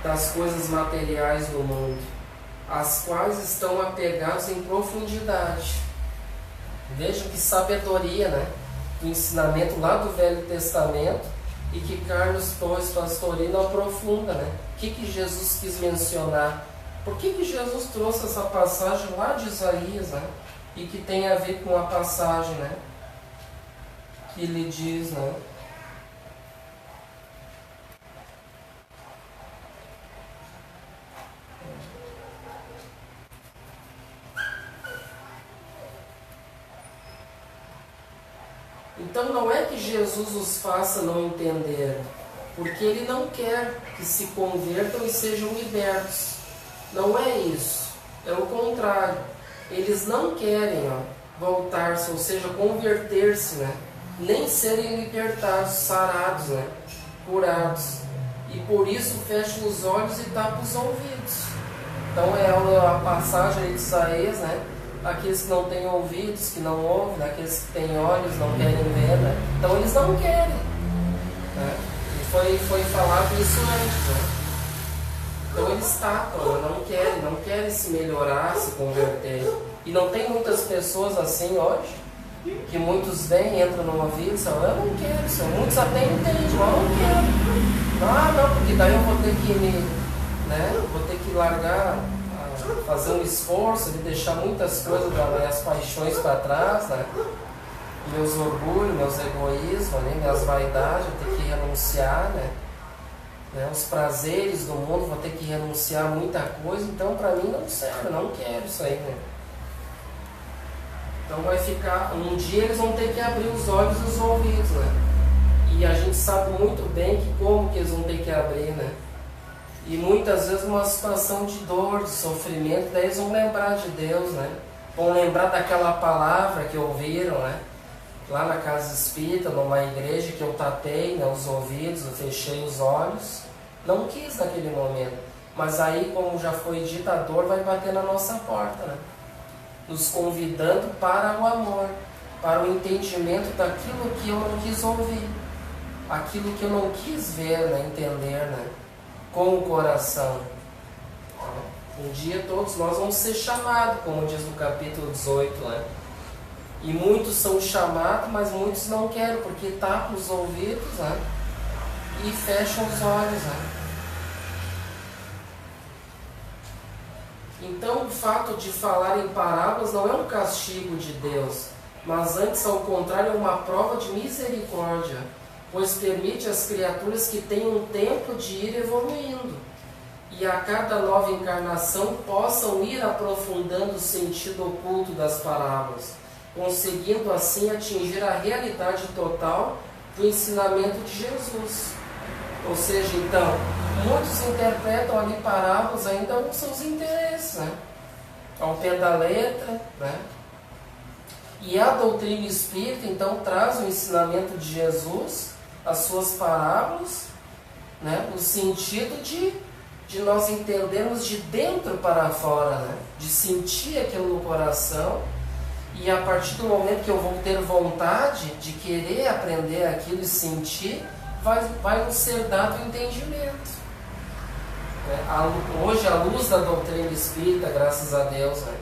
das coisas materiais do mundo, as quais estão apegados em profundidade. Vejam que sabedoria, né? Do ensinamento lá do Velho Testamento, e que Carlos Torres Pastorino aprofunda, né? O que Jesus quis mencionar? Por que Jesus trouxe essa passagem lá de Isaías, né? E que tem a ver com a passagem, né? Que ele diz, né? Então não é que Jesus os faça não entender, porque Ele não quer que se convertam e sejam libertos. Não é isso, é o contrário. Eles não querem voltar-se, ou seja, converter-se, né? Nem serem libertados, sarados, né? Curados. E por isso fecham os olhos e tapam os ouvidos. Então é a passagem de Isaías, né? Aqueles que não têm ouvidos, que não ouvem, aqueles que têm olhos, não querem ver, né? Então eles não querem, né? E foi falado isso antes, né? Então eles tapam, não querem se melhorar, se converter. E não tem muitas pessoas assim hoje, que muitos vêm, entram no ouvido e falam, eu não quero, Senhor. Muitos até entendem, mas eu não quero. Ah, não, porque daí eu vou ter que vou ter que largar, fazer um esforço de deixar muitas coisas, minhas paixões para trás, né? Meus orgulhos, meus egoísmos, né? Minhas vaidades, eu ter que renunciar, né? Os prazeres do mundo, vou ter que renunciar a muita coisa, então para mim não serve, eu não quero isso aí, né? Então vai ficar, um dia eles vão ter que abrir os olhos e os ouvidos, né? E a gente sabe muito bem que como que eles vão ter que abrir, né? E muitas vezes uma situação de dor, de sofrimento, daí eles vão lembrar de Deus, né? Vão lembrar daquela palavra que ouviram, né? Lá na casa espírita, numa igreja que eu tapei, né, os ouvidos, eu fechei os olhos. Não quis naquele momento. Mas aí, como já foi dito, a dor vai bater na nossa porta, né? Nos convidando para o amor, para o entendimento daquilo que eu não quis ouvir, aquilo que eu não quis ver, né, entender, né? Com o coração. Um dia todos nós vamos ser chamados, como diz no capítulo 18, né? E muitos são chamados, mas muitos não querem, porque tapam os ouvidos, né? E fecham os olhos, né? Então o fato de falar em parábolas não é um castigo de Deus, mas antes, ao contrário, é uma prova de misericórdia, pois permite às criaturas que tenham tempo de ir evoluindo, e a cada nova encarnação possam ir aprofundando o sentido oculto das parábolas, conseguindo assim atingir a realidade total do ensinamento de Jesus. Ou seja, então, muitos interpretam ali parábolas ainda aos seus interesses, né? Ao pé da letra, né? E a doutrina espírita, então, traz o ensinamento de Jesus, as suas parábolas, né? No sentido de nós entendermos de dentro para fora, né? De sentir aquilo no coração, e a partir do momento que eu vou ter vontade de querer aprender aquilo e sentir, vai nos ser dado o entendimento. Hoje, à luz da doutrina espírita, graças a Deus, né?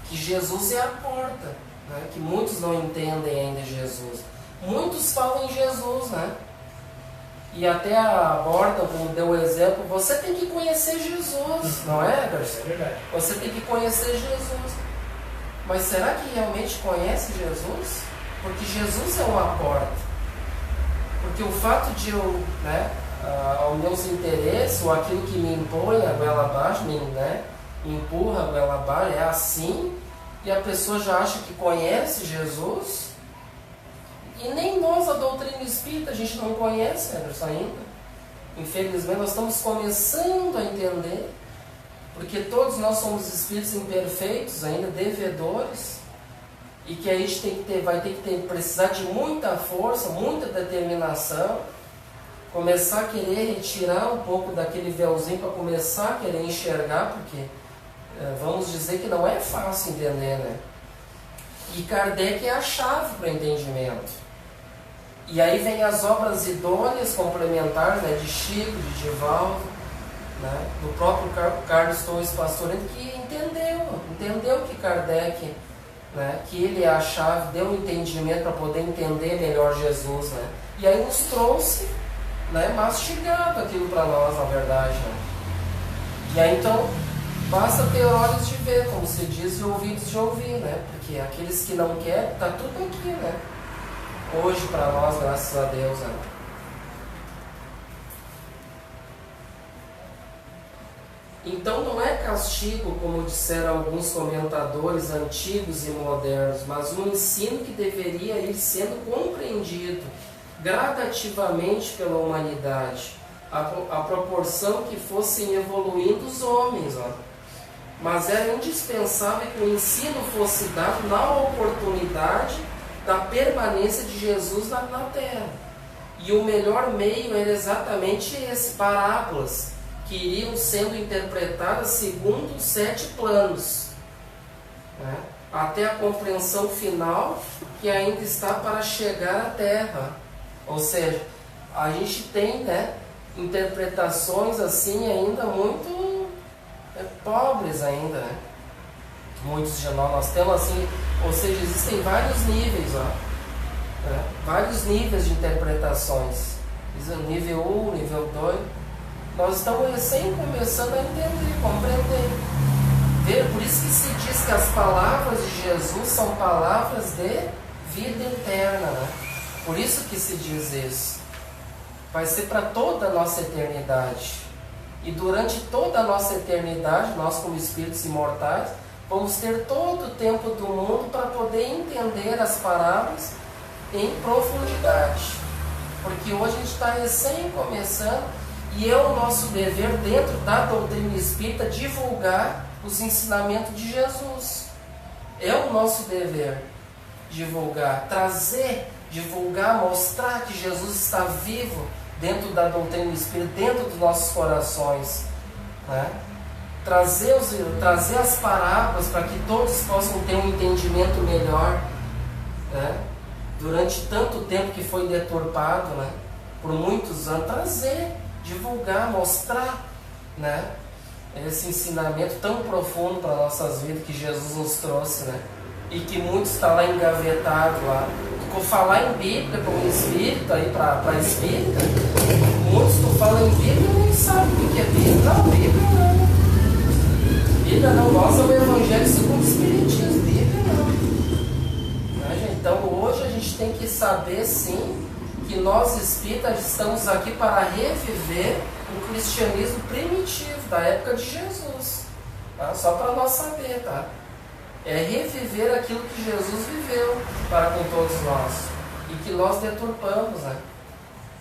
Que Jesus é a porta, né? Que muitos não entendem ainda Jesus. Muitos falam em Jesus, né? E até a Borda, como deu o exemplo, você tem que conhecer Jesus, não é, Garcia? É verdade. Você tem que conhecer Jesus. Mas será que realmente conhece Jesus? Porque Jesus é uma porta. Porque o fato de eu, né, aos meus interesses, ou aquilo que me impõe a goela abaixo, me empurra a goela abaixo, é assim, e a pessoa já acha que conhece Jesus, e nem nós, a doutrina espírita, a gente não conhece, Anderson, ainda. Infelizmente, nós estamos começando a entender, porque todos nós somos espíritos imperfeitos, ainda devedores, e que a gente vai ter que precisar de muita força, muita determinação, começar a querer retirar um pouco daquele véuzinho para começar a querer enxergar, porque vamos dizer que não é fácil entender, né? E Kardec é a chave para o entendimento. E aí vem as obras idôneas, complementares, né, de Chico, de Divaldo, né, do próprio Carlos Torres Pastorino, que entendeu que Kardec, né, que ele é a chave, deu um entendimento para poder entender melhor Jesus, né? E aí nos trouxe, né, mastigado aquilo para nós, na verdade, né? E aí então basta ter olhos de ver, como se diz, e ouvidos de ouvir, né? Porque aqueles que não querem, está tudo aqui, né? Hoje para nós, graças a Deus, né? Então não é castigo, como disseram alguns comentadores antigos e modernos, mas um ensino que deveria ir sendo compreendido gradativamente pela humanidade, à proporção que fossem evoluindo os homens, ó. Mas era indispensável que o ensino fosse dado na oportunidade da permanência de Jesus na Terra. E o melhor meio era exatamente esse, parábolas, que iriam sendo interpretadas segundo os 7 planos, né? Até a compreensão final que ainda está para chegar à Terra. Ou seja, a gente tem, né, interpretações assim ainda muito pobres ainda, né? Muitos de nós temos assim, ou seja, existem vários níveis, ó, né? Vários níveis de interpretações. Nível 1, nível 2. Nós estamos recém começando a entender, compreender. Por isso que se diz que as palavras de Jesus são palavras de vida eterna, né? Por isso que se diz isso. Vai ser para toda a nossa eternidade. E durante toda a nossa eternidade, nós como espíritos imortais, vamos ter todo o tempo do mundo para poder entender as palavras em profundidade. Porque hoje a gente está recém começando, e é o nosso dever, dentro da doutrina espírita, divulgar os ensinamentos de Jesus. É o nosso dever divulgar, divulgar, mostrar que Jesus está vivo dentro da doutrina espírita, dentro dos nossos corações, né? Trazer as parábolas para que todos possam ter um entendimento melhor, né? Durante tanto tempo que foi deturpado, né, por muitos anos, divulgar, mostrar, né, esse ensinamento tão profundo para nossas vidas que Jesus nos trouxe, né, e que muitos estão lá engavetados lá. Tu falar em Bíblia como espírito aí para espírita, muitos tu fala em Bíblia e nem sabe o que é Bíblia. Não, Bíblia não. Bíblia não, nós é o Evangelho segundo o Espiritismo, Bíblia não. Né, gente? Então hoje a gente tem que saber sim que nós espíritas estamos aqui para reviver o cristianismo primitivo da época de Jesus, tá? Só para nós saber, tá? É reviver aquilo que Jesus viveu para com todos nós e que nós deturpamos, né?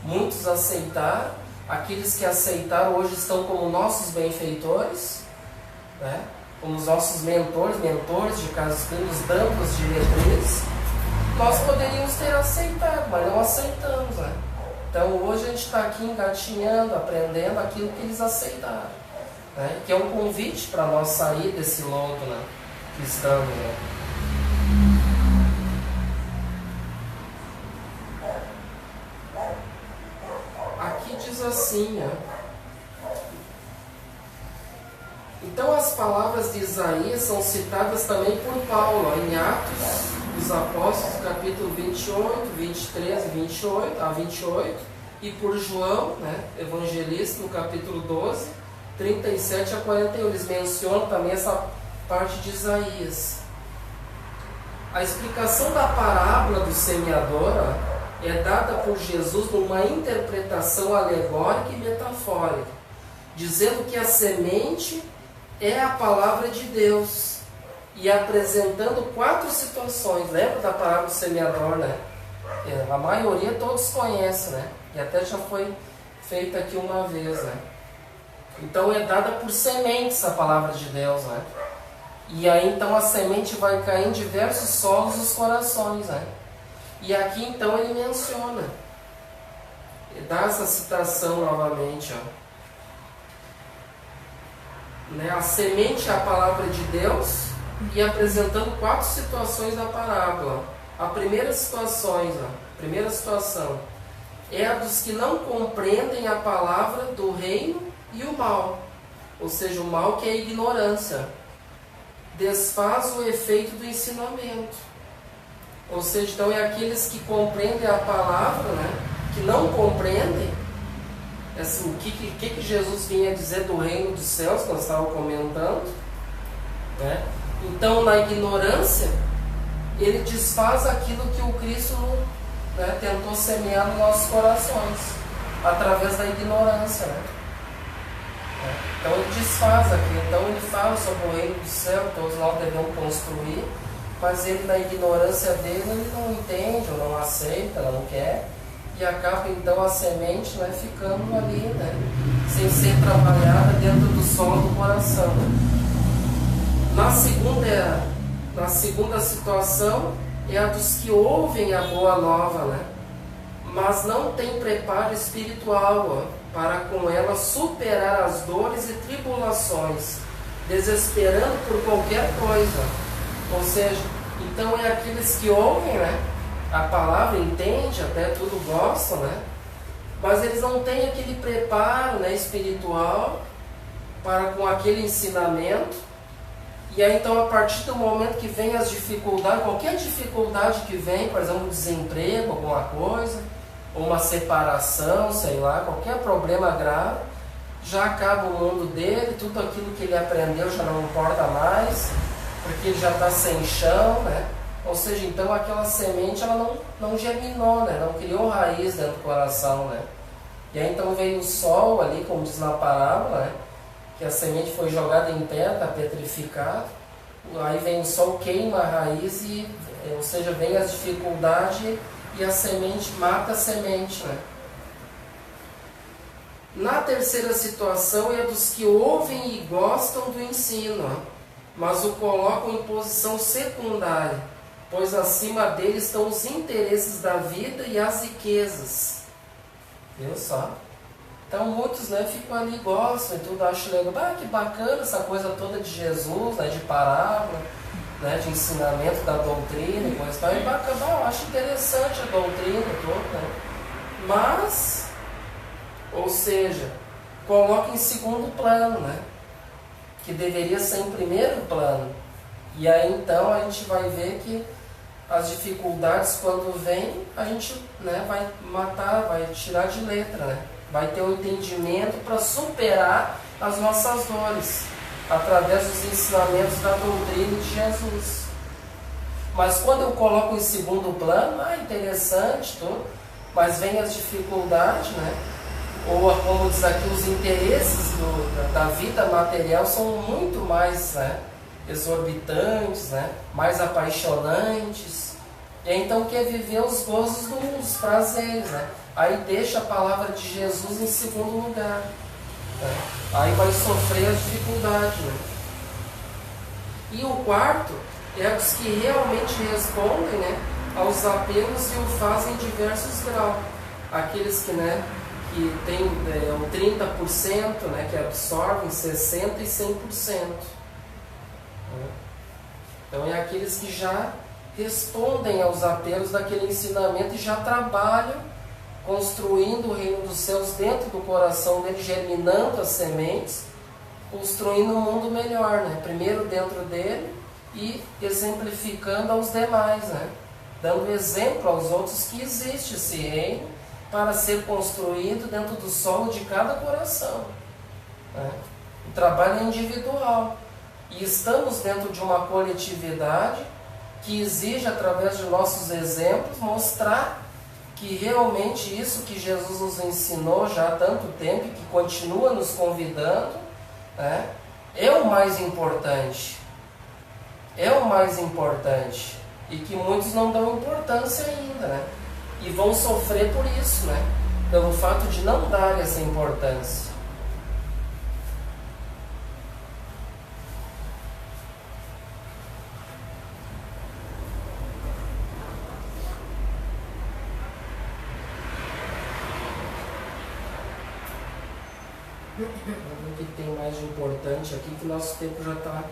Muitos aceitaram aqueles que aceitaram hoje estão como nossos benfeitores, né? Como os nossos mentores de casos clínicos, dando as diretrizes. Nós poderíamos ter aceitado, mas não aceitamos, né? Então hoje a gente está aqui engatinhando, aprendendo aquilo que eles aceitaram, né? Que é um convite para nós sair desse lodo, né, que estamos, né? Aqui diz assim, né? Então as palavras de Isaías são citadas também por Paulo, em Atos dos Apóstolos, capítulo 28, 23 e 28, e por João, né, evangelista, no capítulo 12, 37 a 41. Eles mencionam também essa parte de Isaías. A explicação da parábola do semeador é dada por Jesus numa interpretação alegórica e metafórica, dizendo que a semente é a palavra de Deus, e apresentando 4 situações. Lembra da parábola do semeador, né? A maioria todos conhecem, né? E até já foi feita aqui uma vez, né? Então é dada por sementes a palavra de Deus, né? E aí então a semente vai cair em diversos solos dos corações, né? E aqui então ele menciona, dá essa citação novamente, ó. Né? A semente é a palavra de Deus, e apresentando 4 situações da parábola. A primeira situação é a dos que não compreendem a palavra do reino e o mal, ou seja, o mal que é a ignorância, desfaz o efeito do ensinamento. Ou seja, então é aqueles que compreendem a palavra, né, que não compreendem assim, o que Jesus vinha dizer do reino dos céus, que nós estávamos comentando, né? Então, na ignorância, ele desfaz aquilo que o Cristo, né, tentou semear nos nossos corações, através da ignorância, né? Então ele desfaz aquilo. Então ele fala sobre o reino do céu, todos nós devemos construir, mas ele, na ignorância dele, ele não entende, ou não aceita, não quer, e acaba então a semente, né, ficando ali, né, sem ser trabalhada dentro do solo do coração. Na segunda situação é a dos que ouvem a boa nova, né, mas não tem preparo espiritual, para com ela superar as dores e tribulações, desesperando por qualquer coisa. Ou seja, então é aqueles que ouvem, né, a palavra, entende, até tudo gostam, né, mas eles não têm aquele preparo, né, espiritual para com aquele ensinamento. E aí então, a partir do momento que vem as dificuldades, qualquer dificuldade que vem, por exemplo, desemprego, alguma coisa, ou uma separação, sei lá, qualquer problema grave, já acaba o mundo dele, tudo aquilo que ele aprendeu já não importa mais, porque ele já está sem chão, né? Ou seja, então aquela semente ela não germinou, né? Não criou raiz dentro do coração, né? E aí então veio o sol ali, como diz na parábola, né? Que a semente foi jogada em terra, está petrificada, aí vem o sol, queima a raiz, ou seja, vem as dificuldades e a semente mata a semente, né? Na terceira situação é a dos que ouvem e gostam do ensino, mas o colocam em posição secundária, pois acima dele estão os interesses da vida e as riquezas. Viu só? Então muitos, né, ficam ali, gostam e tudo, acham legal, que bacana essa coisa toda de Jesus, né, de parábola, né, de ensinamento da doutrina e coisa e tal, e bacana, eu acho interessante a doutrina toda, né? Mas, ou seja, coloca em segundo plano, né, que deveria ser em primeiro plano. E aí então a gente vai ver que as dificuldades, quando vem, a gente, né, vai matar, vai tirar de letra, né? Vai ter um entendimento para superar as nossas dores, através dos ensinamentos da doutrina de Jesus. Mas quando eu coloco em segundo plano, interessante, tudo, mas vem as dificuldades, né? Ou como diz aqui, os interesses da vida material são muito mais, né, exorbitantes, né, mais apaixonantes, E então quer viver os gozos do mundo, os prazeres, né? Aí deixa a palavra de Jesus em segundo lugar, né? Aí vai sofrer as dificuldades, né? E o quarto é os que realmente respondem, né, aos apelos e o fazem em diversos graus. Aqueles que, né, que tem o 30%, né, que absorvem 60% e 100%. Então é aqueles que já respondem aos apelos daquele ensinamento e já trabalham construindo o reino dos céus dentro do coração dele, germinando as sementes, construindo um mundo melhor, né? Primeiro dentro dele e exemplificando aos demais, né? Dando exemplo aos outros que existe esse reino para ser construído dentro do solo de cada coração, né? O trabalho é individual e estamos dentro de uma coletividade que exige, através de nossos exemplos, mostrar que realmente isso que Jesus nos ensinou já há tanto tempo e que continua nos convidando, né, é o mais importante. É o mais importante. E que muitos não dão importância ainda, né? E vão sofrer por isso, né? Pelo fato de não dar essa importância. O que tem mais de importante aqui, que nosso tempo já está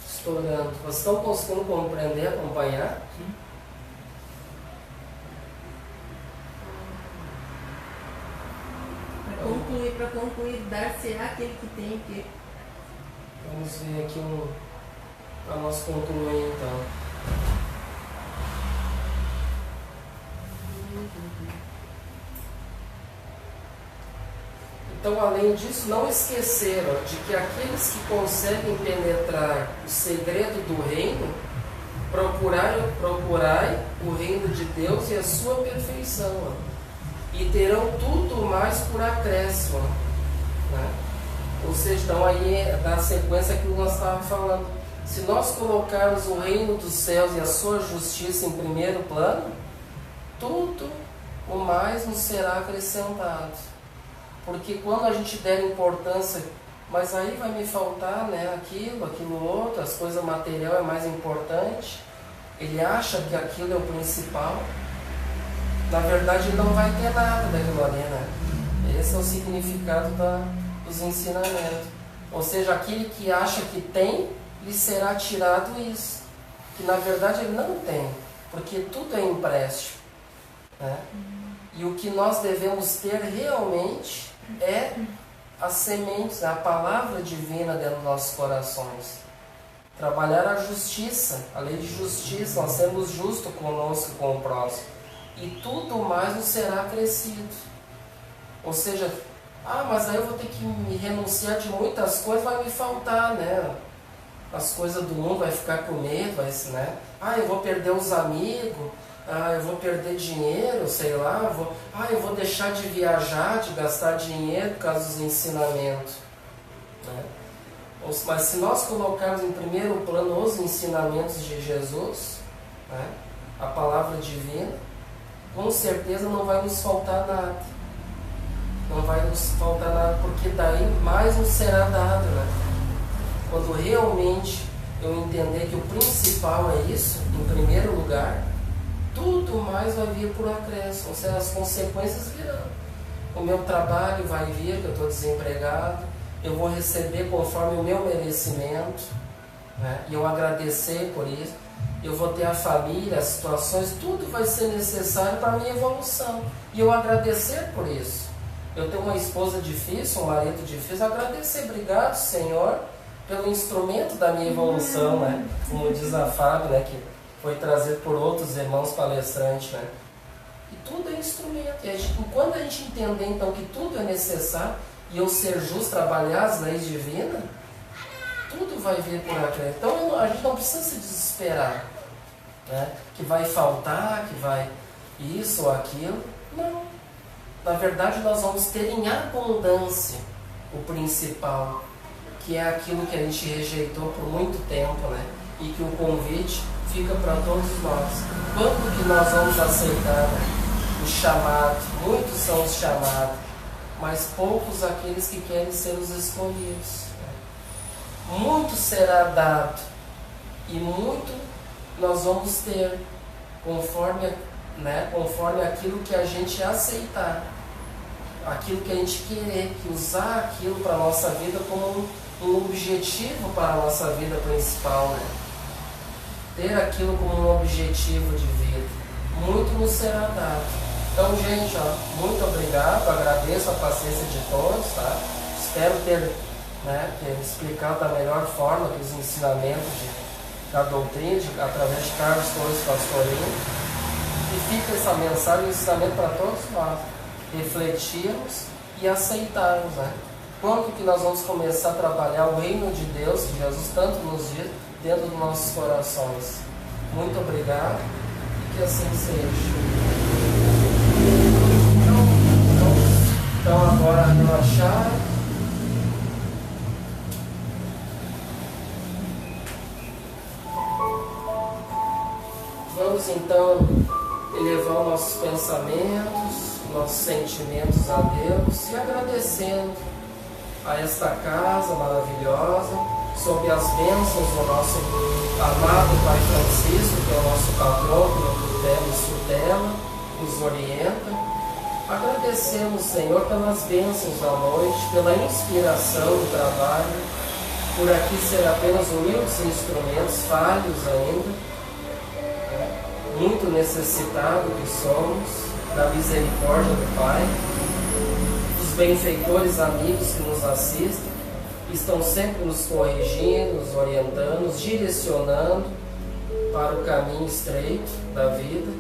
estourando. Vocês estão conseguindo compreender, acompanhar? Para concluir, dar-se-á aquele que tem que... Vamos ver aqui para nós concluir então. Então, além disso, não esqueceram de que aqueles que conseguem penetrar o segredo do reino, procurai o reino de Deus e a sua perfeição, e terão tudo mais por acréscimo, né? Ou seja, então aí na sequência que nós estávamos falando, se nós colocarmos o reino dos céus e a sua justiça em primeiro plano, tudo o mais nos será acrescentado. Porque quando a gente der importância, mas aí vai me faltar, né, aquilo outro, as coisas materiais é mais importante, ele acha que aquilo é o principal, na verdade ele não vai ter nada daquilo ali, né? Esse é o significado dos ensinamentos. Ou seja, aquele que acha que tem, lhe será tirado isso, que na verdade ele não tem, porque tudo é empréstimo, né? E o que nós devemos ter realmente é as sementes, a palavra divina dentro dos nossos corações. Trabalhar a justiça, a lei de justiça, nós sermos justos conosco e com o próximo. E tudo mais nos será acrescido. Ou seja, mas aí eu vou ter que me renunciar de muitas coisas, vai me faltar, né? As coisas do mundo vai ficar com medo, né? Eu vou perder os amigos, eu vou perder dinheiro, sei lá, eu vou deixar de viajar, de gastar dinheiro por causa dos ensinamentos, né? Mas se nós colocarmos em primeiro plano os ensinamentos de Jesus, né, a palavra divina, com certeza não vai nos faltar nada. Não vai nos faltar nada, porque daí mais nos será dado, né? Quando realmente eu entender que o principal é isso, em primeiro lugar, tudo mais vai vir por acréscimo, ou seja, as consequências virão. O meu trabalho vai vir, que eu estou desempregado, eu vou receber conforme o meu merecimento, né? E eu agradecer por isso. Eu vou ter a família, as situações, tudo vai ser necessário para a minha evolução. E eu agradecer por isso. Eu tenho uma esposa difícil, um marido difícil, agradecer, obrigado, Senhor, pelo instrumento da minha evolução, né? Como diz a Fábio, né? Que foi trazido por outros irmãos palestrantes, né? E tudo é instrumento. E quando a gente entender, então, que tudo é necessário, e eu ser justo, trabalhar as leis divinas, tudo vai vir por acréscimo. Então, a gente não precisa se desesperar, né? Que vai faltar, que vai isso ou aquilo. Não. Na verdade, nós vamos ter em abundância o principal, que é aquilo que a gente rejeitou por muito tempo, né? e que o convite fica para todos nós. Quando que nós vamos aceitar o chamado? Muitos são os chamados, mas poucos aqueles que querem ser os escolhidos. Muito será dado e muito nós vamos ter, conforme aquilo que a gente aceitar, aquilo que a gente querer, que usar aquilo para a nossa vida como um objetivo para a nossa vida principal, né? Ter aquilo como um objetivo de vida. Muito nos será dado. Então, gente, muito obrigado, agradeço a paciência de todos, tá? Espero ter explicado da melhor forma os ensinamentos da doutrina, através de Carlos Torres Pastorino. E fica essa mensagem, um ensinamento para todos nós. Refletirmos e aceitarmos, né? Quando que nós vamos começar a trabalhar o reino de Deus, que Jesus tanto nos diz, dentro dos nossos corações. Muito obrigado e que assim seja. Então agora relaxar. Vamos então elevar os nossos pensamentos, nossos sentimentos a Deus e agradecendo a esta casa maravilhosa, sob as bênçãos do nosso amado Pai Francisco, que é o nosso patrono, tutela, nos orienta. Agradecemos, Senhor, pelas bênçãos da noite, pela inspiração do trabalho, por aqui ser apenas humildes instrumentos, falhos ainda, muito necessitados que somos da misericórdia do Pai, dos benfeitores amigos que nos assistem, que estão sempre nos corrigindo, nos orientando, nos direcionando para o caminho estreito da vida.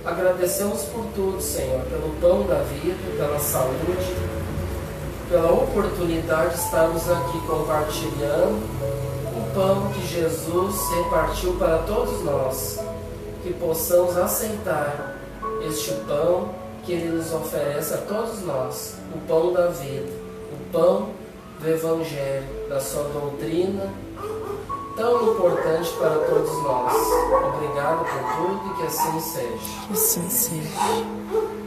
Agradecemos por tudo, Senhor, pelo pão da vida, pela saúde, pela oportunidade de estarmos aqui compartilhando o pão que Jesus repartiu para todos nós, que possamos aceitar este pão que Ele nos oferece a todos nós, o pão da vida, o pão do Evangelho, da sua doutrina, tão importante para todos nós. Obrigado por tudo e que assim seja. Que assim seja.